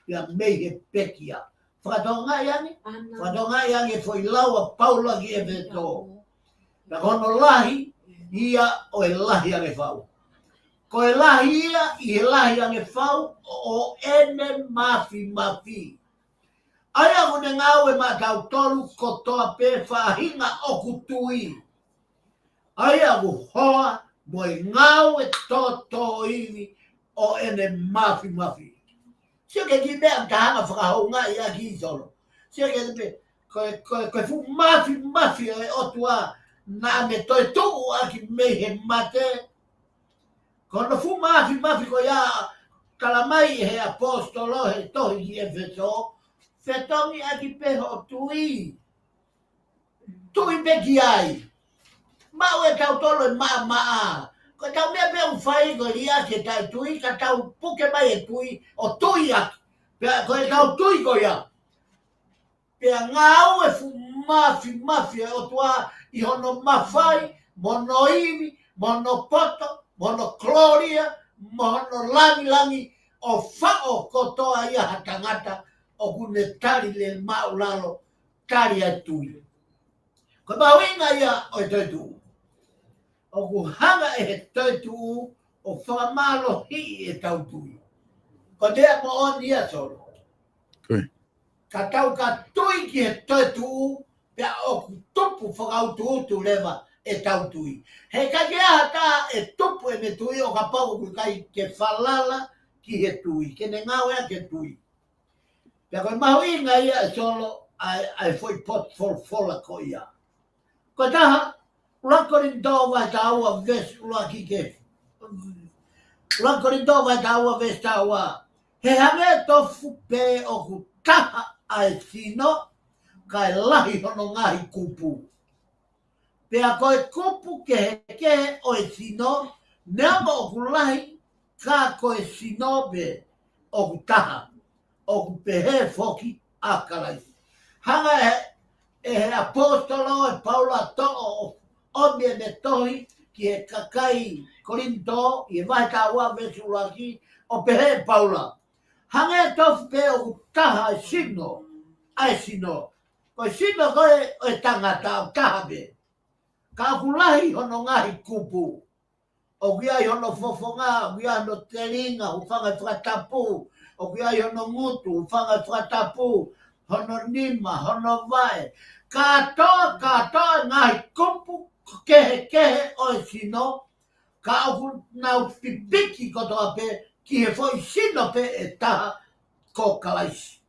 ia mei he pekia. Whakatonga iangi? Whakatonga iangi foi laua paula ki e veto. Na kono lahi, ia o e lahi ange whau. Ko e lahi ia, i e lahi ange whau, o ene mafi. Aia kune ngāwe matau tolu, ko toa pe whahinga o kutui. Aia ku hoa, mo e ngau e toto iwi o ene mafi. Sio ke ki mea tahanga whakahounga i a ki solo. Sio ke te koe fu mafi e otua na me toi tuku a ki mei he mate. Kono fu mafi ko ia kalamai he apostolo he tohi ki e feso. Fetongi a ki peho tui. Tui peki ai. Mau e tau tolo e maa. Ko tau mea mea uwhai ko lia ke tai tui, ka tau puke mai e tui, o tui aki. Ko e tau tui ko ia. Pea ngau e fu mafi e o tua i hono mawhai, mono iwi, mono poto, mono kloria, mono langi, o whao kotoa ia hatangata, o kune tari le maulalo, tari e tui. Ko mawinga ia o e toi tuu. O ku hanga e he tautu o whakamalo hi e tautui. Ko tea mo on ia solo. Ka tau ka tui ki he tautu, pia o ku tupu whakautu lewa e tautui. He ka kia ta e tupu e me tui o ka pau ku kai ke whalala ki he tui. Ke ne ngāwea ke tui. Pia koe mahu inga ia e solo ai foi pot fola ko ia. Ko taha, Rakorinto vai taua ves ulaki ke. Rakorinto vai taua ves taua. He hange tofu pe o ku taha ai sino kai lahi hono ngahi kupu. Pea koe kupu ke o e sino, neama o ku lahi ka koe sino pe o ku taha. O ku pehe foki a kalai. Hanga e he apostolo e Paula to'o o me tohi ki e kakai Korinto i vai taua vesulaki o pehe Paula. Hange tofu pe o taha sino, ai sino. Ko sino koe o e tangata o taha be. Ka kulahi hono ngahi kupu. O kia i hono fofonga, o kia hono telinga, o whanga whakatapu. O kia i hono ngutu, o whanga whakatapu. Hono nima, hono vai. Katoa ngahi kupu. Kehe o e sino, ka au nau pipiki kotoa pe, ki he foi sino pe e taha ko kalaisi.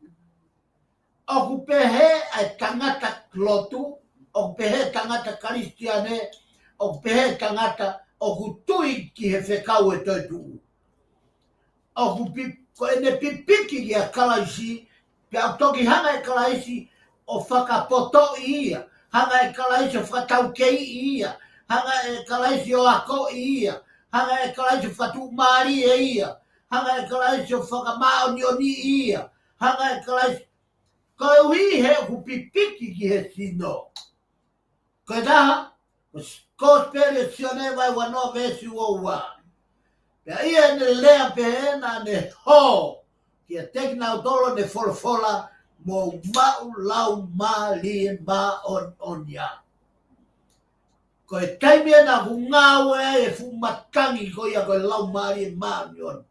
Oku pehe ai tangata klotu, oku pehe tangata karistiane, oku pehe tangata oku tui ki he whekau e toitu. Oku ko ene pipiki ki a kalaisi, pe au toki hanga e kalaisi o whakapoto i ia. Hanga e kalaisi o whakatau kei ia. Hanga e kalaisi o ako ia. Hanga e kalaisi o whatu maari e ia. hanga e kalaisi o whakamao ni o ni ia, hanga e kalaisi, ko ui he ku pipiki ki he sino. Ko e taha, ko spere sione vai wano vesi o wa. Pea ia ne lea pehe na ne ho, ki a tekna o tolo ne folofola, mo mau lau ma li ma on ya. Ko e taimia na ku ngawe e fu matangi ko ia ko e lau ma li ma on.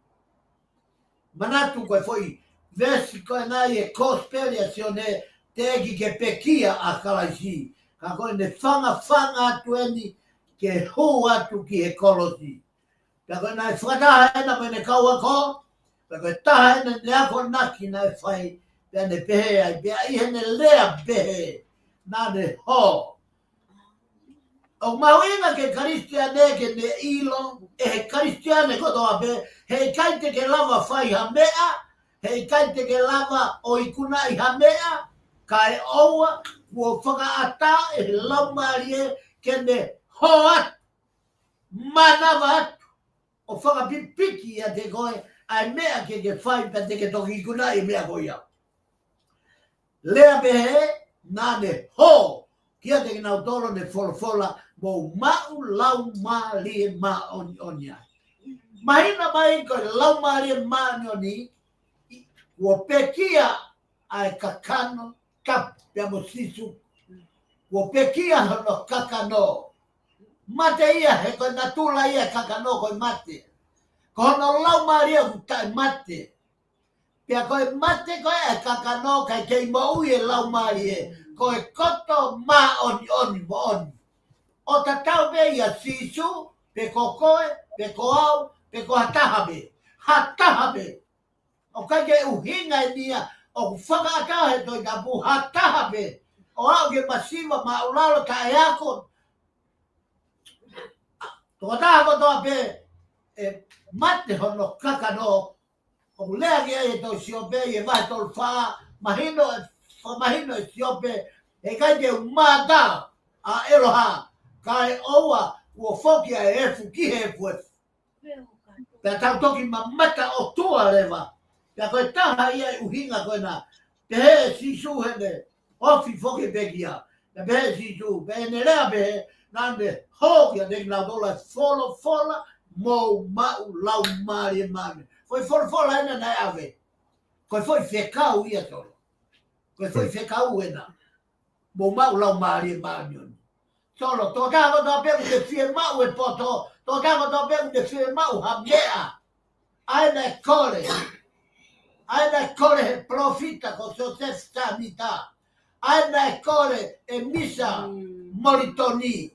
Manatu ko e foi vesi ko e nai e kosperiacione te eki ke pekia a kalaisi. Ka ko e ne fanga atu eni ke hu atu ki e kolosi. Ka ko e nai whakataha ena me ne kaua ko, ka ko e taha ena ne ako naki nai whai pia ne pehe ai, pia ihe ne lea pehe na ne ho. O mauinga ke karistiane ke ne ilo, e he karistiane kotoa pe, he kaite ke lava whai ha mea, he kaite ke lava o ikuna i ha mea, ka e oua, kua whakaata e he laumarie ke ne ho atu, manawa atu, o whakapipiki a te koe, ai mea ke whai pa te ke toki ikuna i mea koia. Lea behe, na ne ho, kia te kinau toro ne folofola, mo mau lau ma lie ma onia. Mahina mai ko lau ma lie ma oni, ua pekia ai kakano, kap pia mo sisu, ua pekia hono kakano. Mate ia, he koe natula ia kakano koe mate. Ko hono lau ma lie utai mate. Pia koe mate koe e kakano kai kei mo ui e lau ma lie. Koe koto ma oni mo oni. O ta tau be ia sisu, pe kokoe, pe koau, pe ko hatahabe. Hatahabe. O kai ke uhinga e nia, o whakaata he toi tapu hatahabe. O au ke masiva ma ulalo ka e ako. Toko tahako toa pe, e mate hono kakano, o lea ke e toi siope, e vai tol wha, mahino e siope, e kai ke umata a eloha. Kai oua ua foki a efu ki efu efu. Pea tau toki mamata o tua rewa. Pea koe taha ia i uhinga koe na. Te he sisu hene. Ofi foki pekia. Te he sisu. Pe ene rea pehe. Nande hoki a neki lau dola folo fola. Mou mau lau maari e maari. Foi folo fola ena nai ave. Koe foi whekau ia tolo. Koe foi whekau ena. Mou mau lau maari e maari. Solo, tō tāko tō peku te whie mau e poto, tō tāko tō peku te whie mau ha mea. Aina e kore he profita ko Joseph Tamita. Aina e kore e Misa Moritoni.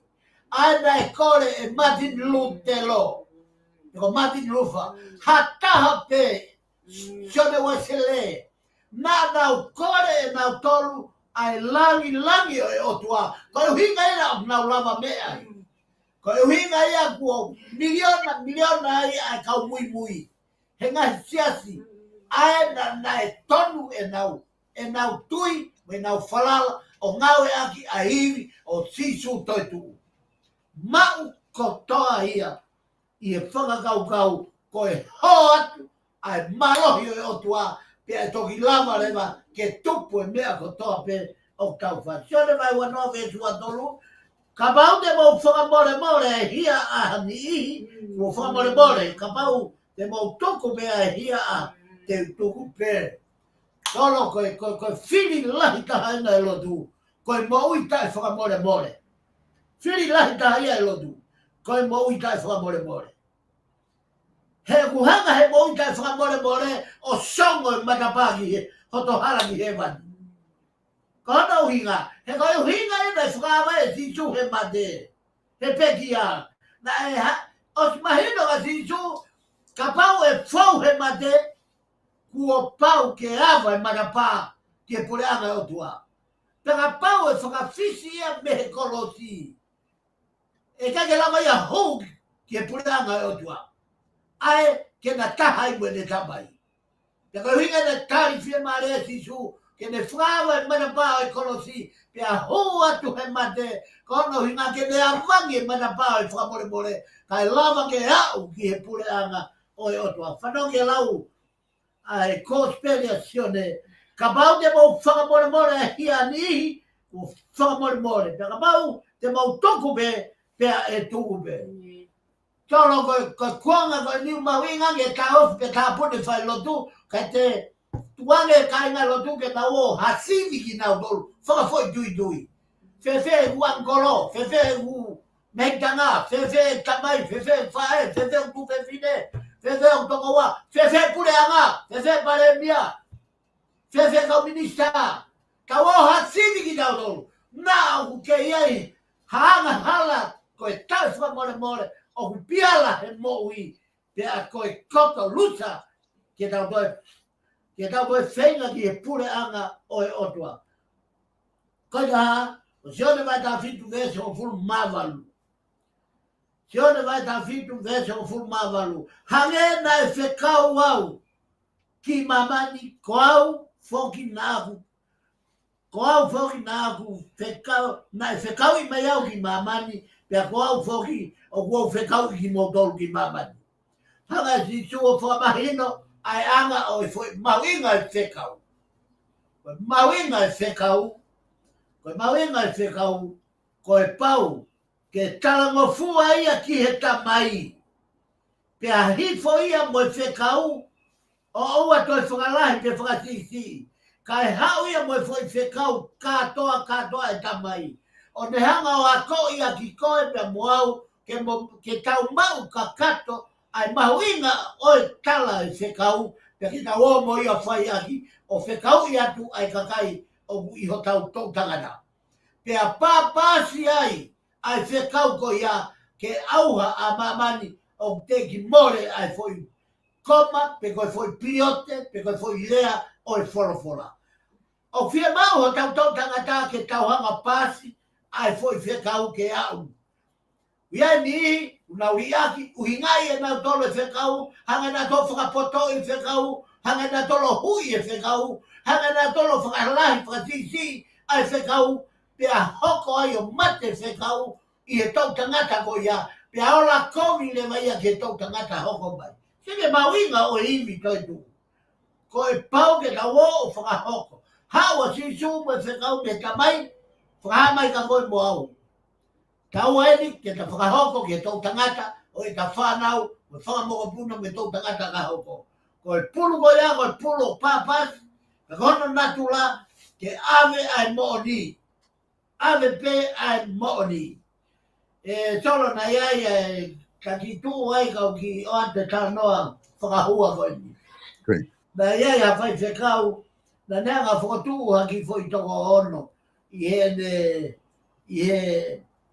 Aina e kore e Martin Lutero. Ko Martin Luther. Hataha pe, Sione Wasele. Nā nau kore e nau tolu, ai langi o otua. Ko hinga ina o nau lava mea. Ko hinga ia kua miliona ai kau mui. He ngai siasi. Ai na e tonu e nau tui, me nau falala, o ngau e aki a hivi, o sisu toitu. Mau kotoa ia, i e whakakau, ko e ho atu, ai malohi o otua, pia e toki lama lewa, ke tupu e mea kotoa pe o tau wha. Sione vai wanoa ve sua tolu, ka pau te mau whakamore e hia a hani ihi, mo whakamore, ka pau te mau tuku mea e hia a te tuku pe. Tolo koe whiri lahi taha ina e lotu, koe mo ui tai whakamore. Whiri lahi taha ia e lotu, koe mo ui tai whakamore. He kuhanga he mo ui tai whakamore, o songo e matapaki he, hoto hala ki he wani. Ko hana uhinga, he koe uhinga e nei whakama e sisu he mate, he pekia. Na e ha, os mahino ka sisu, ka pau e fau he mate, kua pau ke awa e marapā, ke poreanga o tua. Peka pau e whakawhisi ia me he kolosi. E kake lama ia hou ke poreanga o tua. Ai, ke na taha i mwene tamai. Peka uhinga na tari fia mare sisu, ke ne whawa e marapā e kolosi, pia hou atu he mate, kono hinga ke ne awangi e marapā e whakamore, kai lama ke au ki he poreanga oi o tua whanonge lau ai co-speriazione ka pau te mau whakamore hia ni o whakamore pe ka pau te mau toku be pe e tuku be tolo ko kuanga ko ni mawinga ke tao pe ta pone fai lotu ka te tuange ka inga lotu ke ta o hasivi ki na dol foi dui fefe uangolo fefe u Megdana, fefe tamai, fefe fae, fefe tu fefine, fefe tokowa, fefe puleanga, fefe palemia, fefe komunista. Kawo hasini kidao na ukeyai hanga hala ko tafa more o piala e moi pe a ko koto luta que dao fenga ki puleanga o otua. Koda, o jone vai dar fitu vese o full mavalu. Se onde vai dar filho, veja o fumavalu. Hange na efekau au. Ki mamani qual foki nahu. Qual foki nahu. Fekau na efekau i mai au ki mamani. Pe qual foki o qual fekau ki modol ki mamani. Hanga si sua famahino ai anga o foi mawinga efekau. Mawinga efekau. Ko mawinga efekau ko e pau. Ke talango fua ia ki he tamai. Pe a hifo ia mo e whekau, o oua toi whakalahi pe whakatisi. Ka e hau ia mo e whekau katoa e tamai. O ne hanga o ako ia ki koe pe moau, ke tau mau ka kato, ai mahuinga o e tala e whekau, pe ki ta uomo ia whai aki, o whekau ia tu ai kakai o iho tau tau tangana. Pe a pāpāsi ai, ai whekau ko ia ke auha a mamani o te ki more ai foi koma, pe koe foi piote, pe koe foi lea o e whorofora. O whia mau o tau tangata ke tauhanga pāsi ai foi whekau ke au. Ia ni, una uiaki, uhingai e nau tolo e whekau, hanga na tolo whakapoto e whekau, hanga na tolo hui e whekau, hanga na tolo whakalahi whakatisi ai whekau, pe a hoko ai o mate whekau i e tau tangata ko ia, pe a ola komi le mai a ke tau tangata hoko mai. Sike mawinga o iwi toi tu. Ko e pau ke ta wo o whakahoko. Hawa si sumo e whekau me tamai, whakamai ka koe mo au. Tau eni ke ta whakahoko ke tau tangata, o e ta whanau, o whakamoka puna me tau tangata ka hoko. Ko e pulu ko ia, ko e pulu papas, ka kono natula, ke ave ai mooni. Ave pe ai mooni. E solo na iai ka ki tu ai ka ki o ante tanoa whakahua koe ni. Na iai a whai whekau, na nanga whakatu ha ki fwoi toko ono. I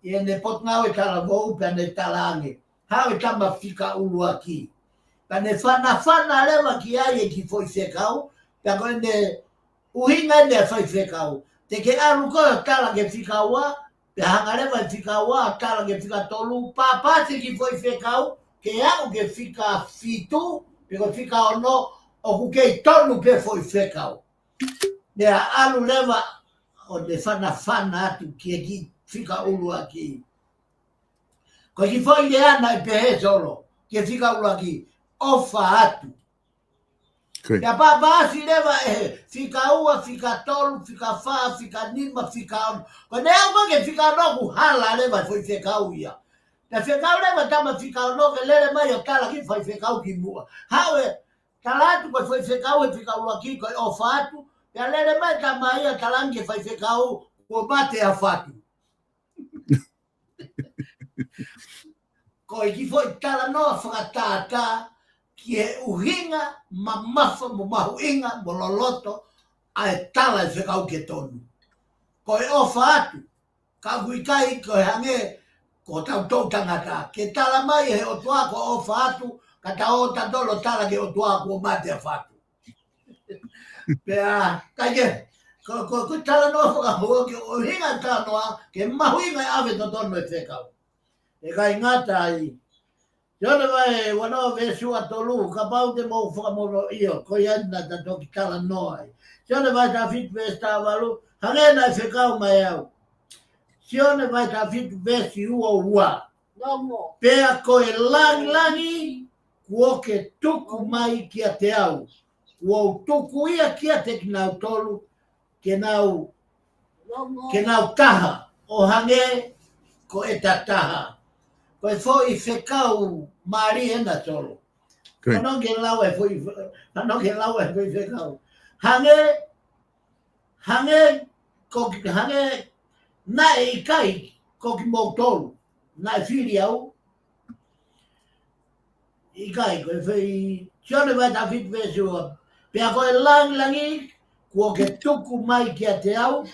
ene potngau e tala vou pe ane talange. Hau e tama whika ulu aki. Pa ne whana lewa ki ai e ki fwoi whekau, pa koe ne uhinga ne a whai whekau. Te ke aru koe tala ke whikaua, pe hangarewa e whikaua, tala ke whikatolu, pāpāti ki fwoi whekau, ke au ke whika fitu, pe koe whika ono, o kukei tonu pe fwoi whekau. Ne a aru lewa o ne whana atu ki e ki whika ulu aki. Ko ki fwoi le ana e pehe solo, ke whika ulu aki, ofa atu. Ia pāpāsi lewa e whika ua, whika tolu, whika wha, whika nima, whika ono. Ko ne au mange whika noku hala lewa fwoi whekau ia. Te whekau lewa tama whika ono ke lere mai o tala ki fwoi whekau ki mua. Hau e, tala atu ko fwoi whekau e whika ulu aki, ko e ofa atu, ia lere mai tama ia talangi e fwoi whekau, ko mate a whatu. Ko e ki fwoi tala noa whakatata, ki e uhinga, mamafa, mo mahuinga, mo loloto, a e tala e whekau ke tonu. Ko e ofa atu, ka huikai ko e hange, ko tau tau tangata. Ke tala mai he o tua ko ofa atu, ka ta o ta dolo tala ke o tua ko mate a whatu. Pea, kaike, ko tala noa whakahua, ke uhinga tala noa, ke mahuinga e ave to tonu e whekau. E kai ngata ai, Yona vai wano vesua tolu ka pau te mo whakamoro io ko iana ta toki tala noai. Yona vai ta fit vesta valu hangena e whekau mai au. Yona vai ta fit vesti ua ua. Pea ko e langi kua ke tuku mai ki a te au. Kua tuku ia ki a te kinau tolu, ke nau taha o hange ko e ta taha. Ko e fo i whekau maari ena tolu. Anong ke lau e fo i whekau. Hange na e kai ko ki mou tolu. Na e whiri au. I kai ko e whai tione vai ta whit vesua. Pea ko e langi kua ke tuku mai ki a te au.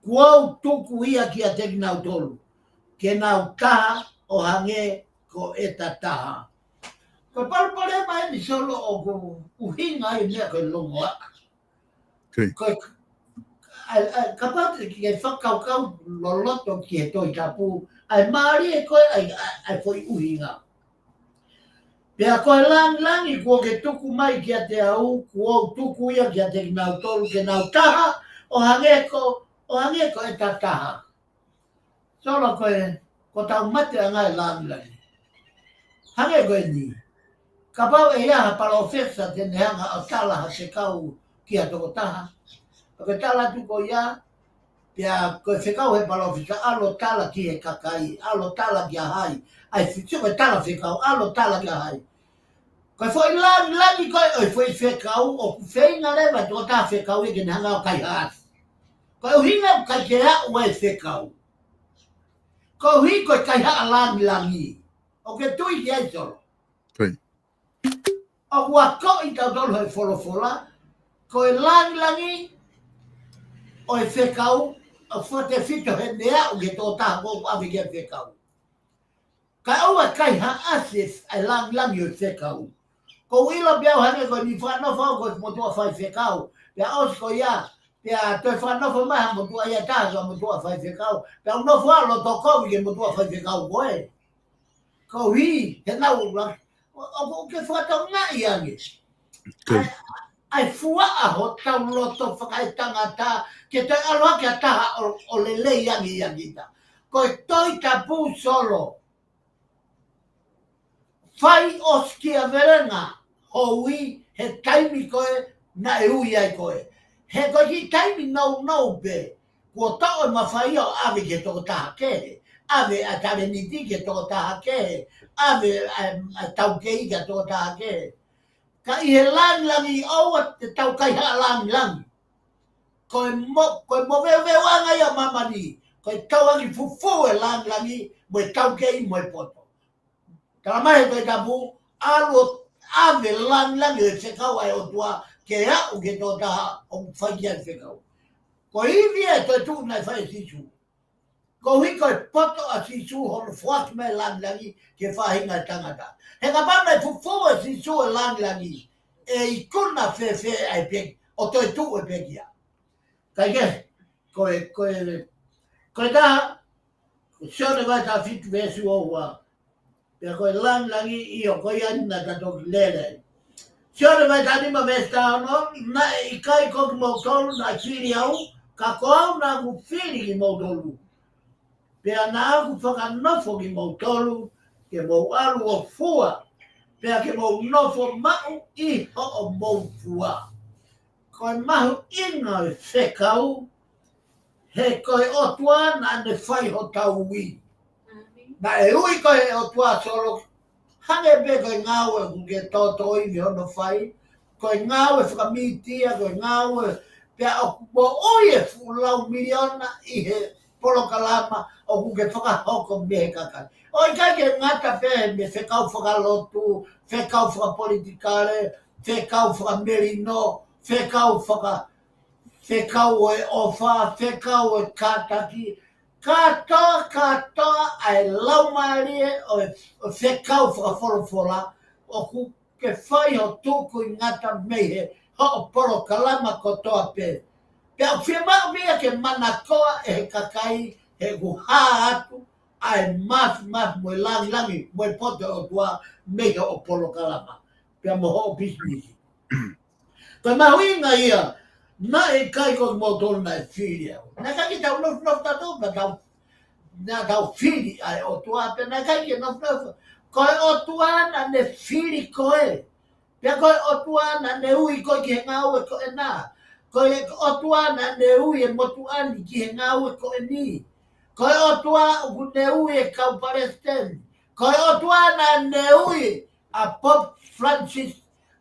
Kua tuku ia ki a te kinau tolu. Ke nau taha o hange ko e ta taha. Ko palpare mai ni solo o ko uhinga i mea koe longo aka. Koe ka pate ki e whakaukau loloto ki e toi tapu. Ai maari e koe ai foi uhinga. Pea koe langi kua ke tuku mai ki a te au, kua tuku ia ki a te kinau tolu, ke nau taha o hange ko e ta taha. Solo koe, ko tau mate a ngai langi. Hange koe ni. Ka pau e iaha pala o wheksa te neanga o talaha se kau ki a toko taha. Koe tala tuko ia, pia koe whekau he pala o wheksa, alo tala ki e kakai, alo tala ki a hai. Ai whitio koe tala whekau, alo tala ki a hai. Koe fwoi langi koe, oi fwoi whekau, o whenga lewa toko taha whekau e ke neanga o kai haas. Koe uhinga o kai ke a ue whekau. Koe uhi koe kai haa langi. O ke tui ki ai solo. O kua ko i tau tolu hei wholofola, koe langi, o e whekau, o whate whito he mea o ke tō taha kōku awe ke whekau. Kai au e kai haa ases ai langi o whekau. Ko ilo biau hange koe ni whanofo koe motua whai whekau. Pea osko ia, pea toi whanofo maha motua ia taha koe motua whai whekau. Pea unofo alo tō kowi ke motua whai whekau koe. Ko hi, he nau lang. O ke whakatau ngai ange. Ai fua aho tau loto whakai tangata ke toi aloha ke a taha o lelei ange iangita. Koe toi tapu solo. Whai oski a verenga hui he taimi koe na e ui ai koe. He koe ki taimi nau pe. Kua tau e mawhai o awe ke toko taha kehe. Awe a tare niti ke toko taha kehe. Awe a tau kei ke toko taha kehe. Ka i he langi aua te tau kai haa langi. Koe mo veo anga ia mamani. Koe tau angi fufu e langi mo e tau kei mo e poto. Tala mai koe tapu, ave langi e whekau ai o tua ke au ke tō taha o whaki ai whekau. Ko hivi e toi tū nai whai sisu. Ko hui koe poto a sisu hono whaki mai langi ke whahinga tangata. He ka pāna e fufu e sisu e langi e i kuna whewhe ai peki, o toi tū e pekia. Kai koe taha, sione vai ta fitu vesu o hua. Pea koe langi i o koe anina ta toki lele. Sione vai ta nima vesta ano, na i kai koki mau tolu na whiri au, ka ko au na aku whiri ki mau tolu. Pea na aku whakanofo ki mau tolu, ke mau alu o fua, pea ke mau nofo mau i ho o mau fua. Koe mahu inga e whekau, he koe otua na ne whai ho tau ui. Na e ui koe o tua solo, hange be koe ngau e kuke toto i mi hono whai, koe ngau e whakamitia, koe ngau e pea o mo oi e fulau miliona i he polokalama o kuke whakahoko me he kakai. Oi kai ke ngata pe me whekau whakalotu, whekau whakapolitikare, whekau whakamerino, whekau e ofa, whekau e kātaki, katoa ai laumarie o whekau whakawholofola o ku ke whai o tūku i ngata mehe ho o poro kalama kotoa pe. Pea o whiamau mea ke mana koa e he kakai he kuhā atu ai mafi mo e langi mo e pote o tua mehe o poro kalama. Pea mo ho o bisinisi. Koe mahuinga ia, na e kai koe mo tolu na e whiri au. Na kai tau nof tatu, na tau whiri ai o tua, pe na kai ke nof. koe o tuana ne fili koe. Pea koe o tuana ne ui koe ki he ngau e koe nā. Koe o tuana ne ui e motuani ki he ngau e koe ni. Koe o tuana ne ui e kau Palestine. Koe o tuana ne ui a Pope Francis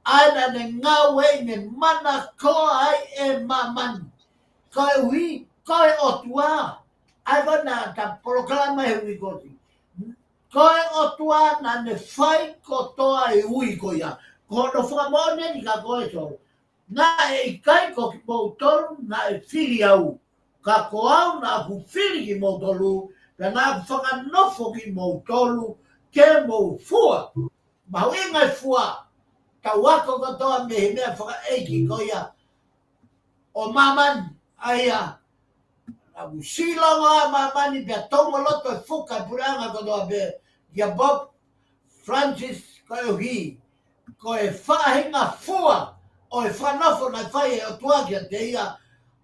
aina ne ngau e ne mana koa ai e mamani. Koe hui, koe o tua. Ai wana ta proklama e ui kosi. Koe o tua na ne whai ko toa e ui ko ia. Ko no whakamone ni ka koe so. Na e i kai ko ki moutoru na e whiri au. Ka ko au na ku whiri ki moutoru. Ka na whakanofo ki moutoru ke mou fua. Mahu ingai fua. Ta wako ka toa me he mea whaka eiki ko ia. O mamani aia. Abu silonga mamani pia tongo loto e fuka puranga ko doa be kia Bob Francis ko e hui ko e whahinga fua o e whanofo na whai e o tuakia te ia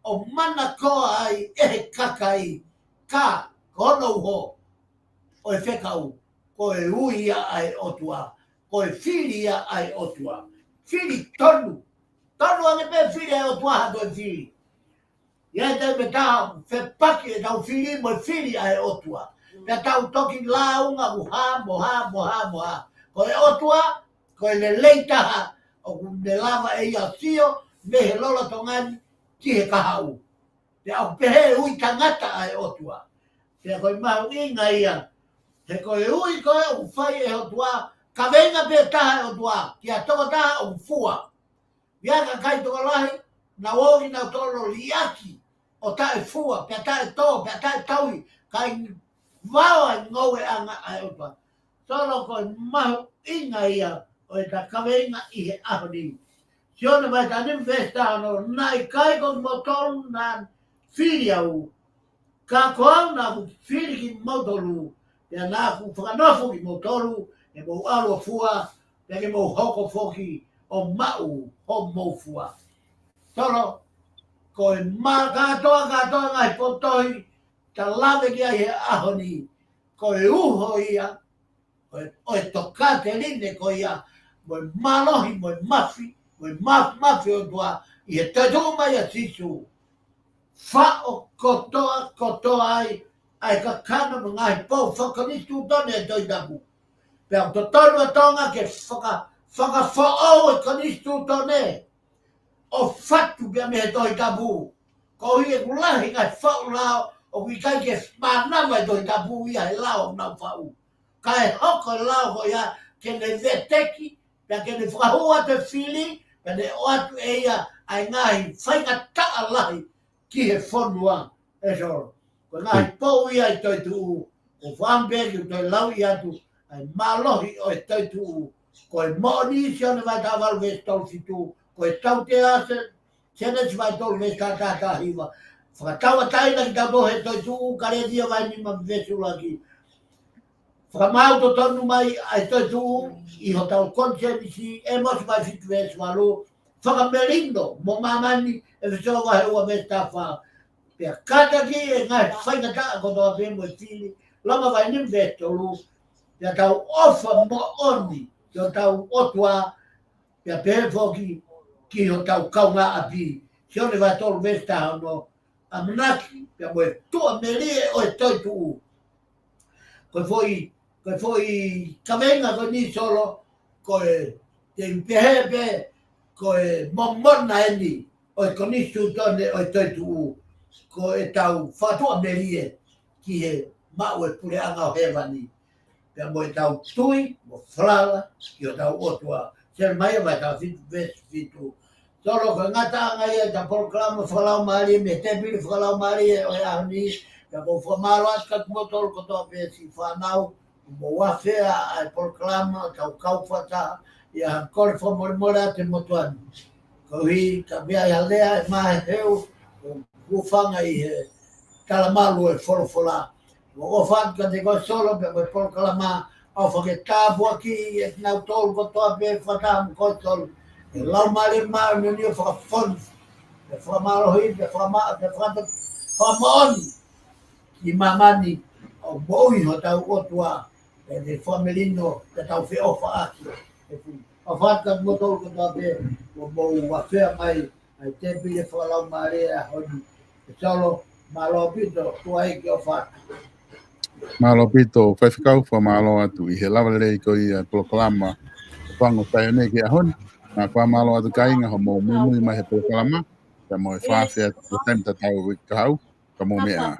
o mana koa ai e kakai ka kono ho o e whekau ko e uia ai o tua ko e whiria ai o tua whiri tonu ane pe whiri ai o tua hato e whiri. Ia te me tau whepaki e tau whiri mo whiri ai otua. Pea tau toki launga moha. Ko e otua, ko e le leitaha o me lava e ia sio, me he lola tongani ki he kahau. Pea au pehe ui tangata ai otua. Pea ko i mahu inga ia. He ko e ui ko e u whai e otua, ka venga pe taha e otua, ki a toko taha o fua. Ia ka kai toka lahi, na wori na tolo liaki. O tae fua, pia tae tō, pia tae taui, kai wawa ngau e anga ai opa. Solo ko mahu inga ia, o e ta kawenga I he aho ni. Sione mai ta nim vesta ano, nai kai ko motoru na whiri au. Ka koau na ku whiri ki motoru, pia na ku whakanofu ki motoru, e mou alo fua, pia ke mou hoko foki, o mau, ho mou fua. Solo, ko e katoa ngai potoi, ta lave ki ai he aho ni, ko e uho ia, o e tokate line ko ia, mo e malohi, mo e mafi o tua, I he tatu mai a sisu, whao kotoa ai ka kana mo ngai pou, whakanistu tone e toi tapu. Pea to tonu a tonga ke whakawhao e kanistu tone, o fatu pia me he toi tapu. Ko hi e kulahi ngai whau lao, o ki kai ke whanama e toi tapu ia he lao nau whau. Ka e hoko lao ko ia, ke ne veteki, pia ke ne whakahua te whili, pia ne o atu e ia, ai ngai whainga taa lahi, ki he whanua, e soro. Ko ngai pou ia I toi tuu, o whanbegi o toi lau I atu, ai malohi o e toi tuu, ko e mooni si ane vai tāwaru e stau situ, ko e tau te ase, sena si vai tolu me tātā hiwa. Whakatawa taina ki tabo he toi tuu, kare dia vai nima vesu laki. Whakamau to tonu mai ai toi tuu, I ho tau konsenisi, e mosi vai fitu vesu walu, whakamerindo, mo mamani, e visoa wahe ua me tāwha. Pea kata ki e ngai whainga taa kotoa pe mo I tili, lama vai nim vetolu, pea tau ofa mo oni, yo tau otua, pea pehe foki, ki ho tau kaunga api. Si one vai tolu vesta hano, a manaki, pea mo e tua merie o e toi tuu. Koe foi kawenga ko ni solo, koe te impehepe, koe momona eni, o e konistu tone o e toi tuu. Ko e tau whatua merie, ki he mau e pure anga o hewani. Pea mo e tau tui, mo whrala, ki o tau otua. Sere mai vai tau fitu. Solo ko ngata anga ia ta proklama whalau maari, me te pili whalau maari e o e ahoni, pea mo whamalo aska kumotoro kotoa pe si whanau, mo wafea ai proklama, tau kauwhata, ia kore whamoremora te motuani. Ko hi, ka mea ia lea e mahe heu, ufanga I he kalamalu e wholofola. O whanka te koe solo pe koe proklama, au whake tāpua ki e nau tolu kotoa pe whatamu koe tolu. E lau mare maa nini o whakafonu, pe whamarohi, pe whamaoni, ki mamani o moui ho tau otua, de familino da tau fe ofa aki. A fata motor ko da be mo wa fe mai ai te pile fala marea honi. Solo malo pito tuai ke ofa. Malo pito whaiwhikau wha malo atu I he lawa rei ko I proklama whango tai nei ki ahon. Nā kua malo atu ka inga ho mō mui mai he proklama. Ka mo e whawhia ko taimta tau ka hau, ka mō mea.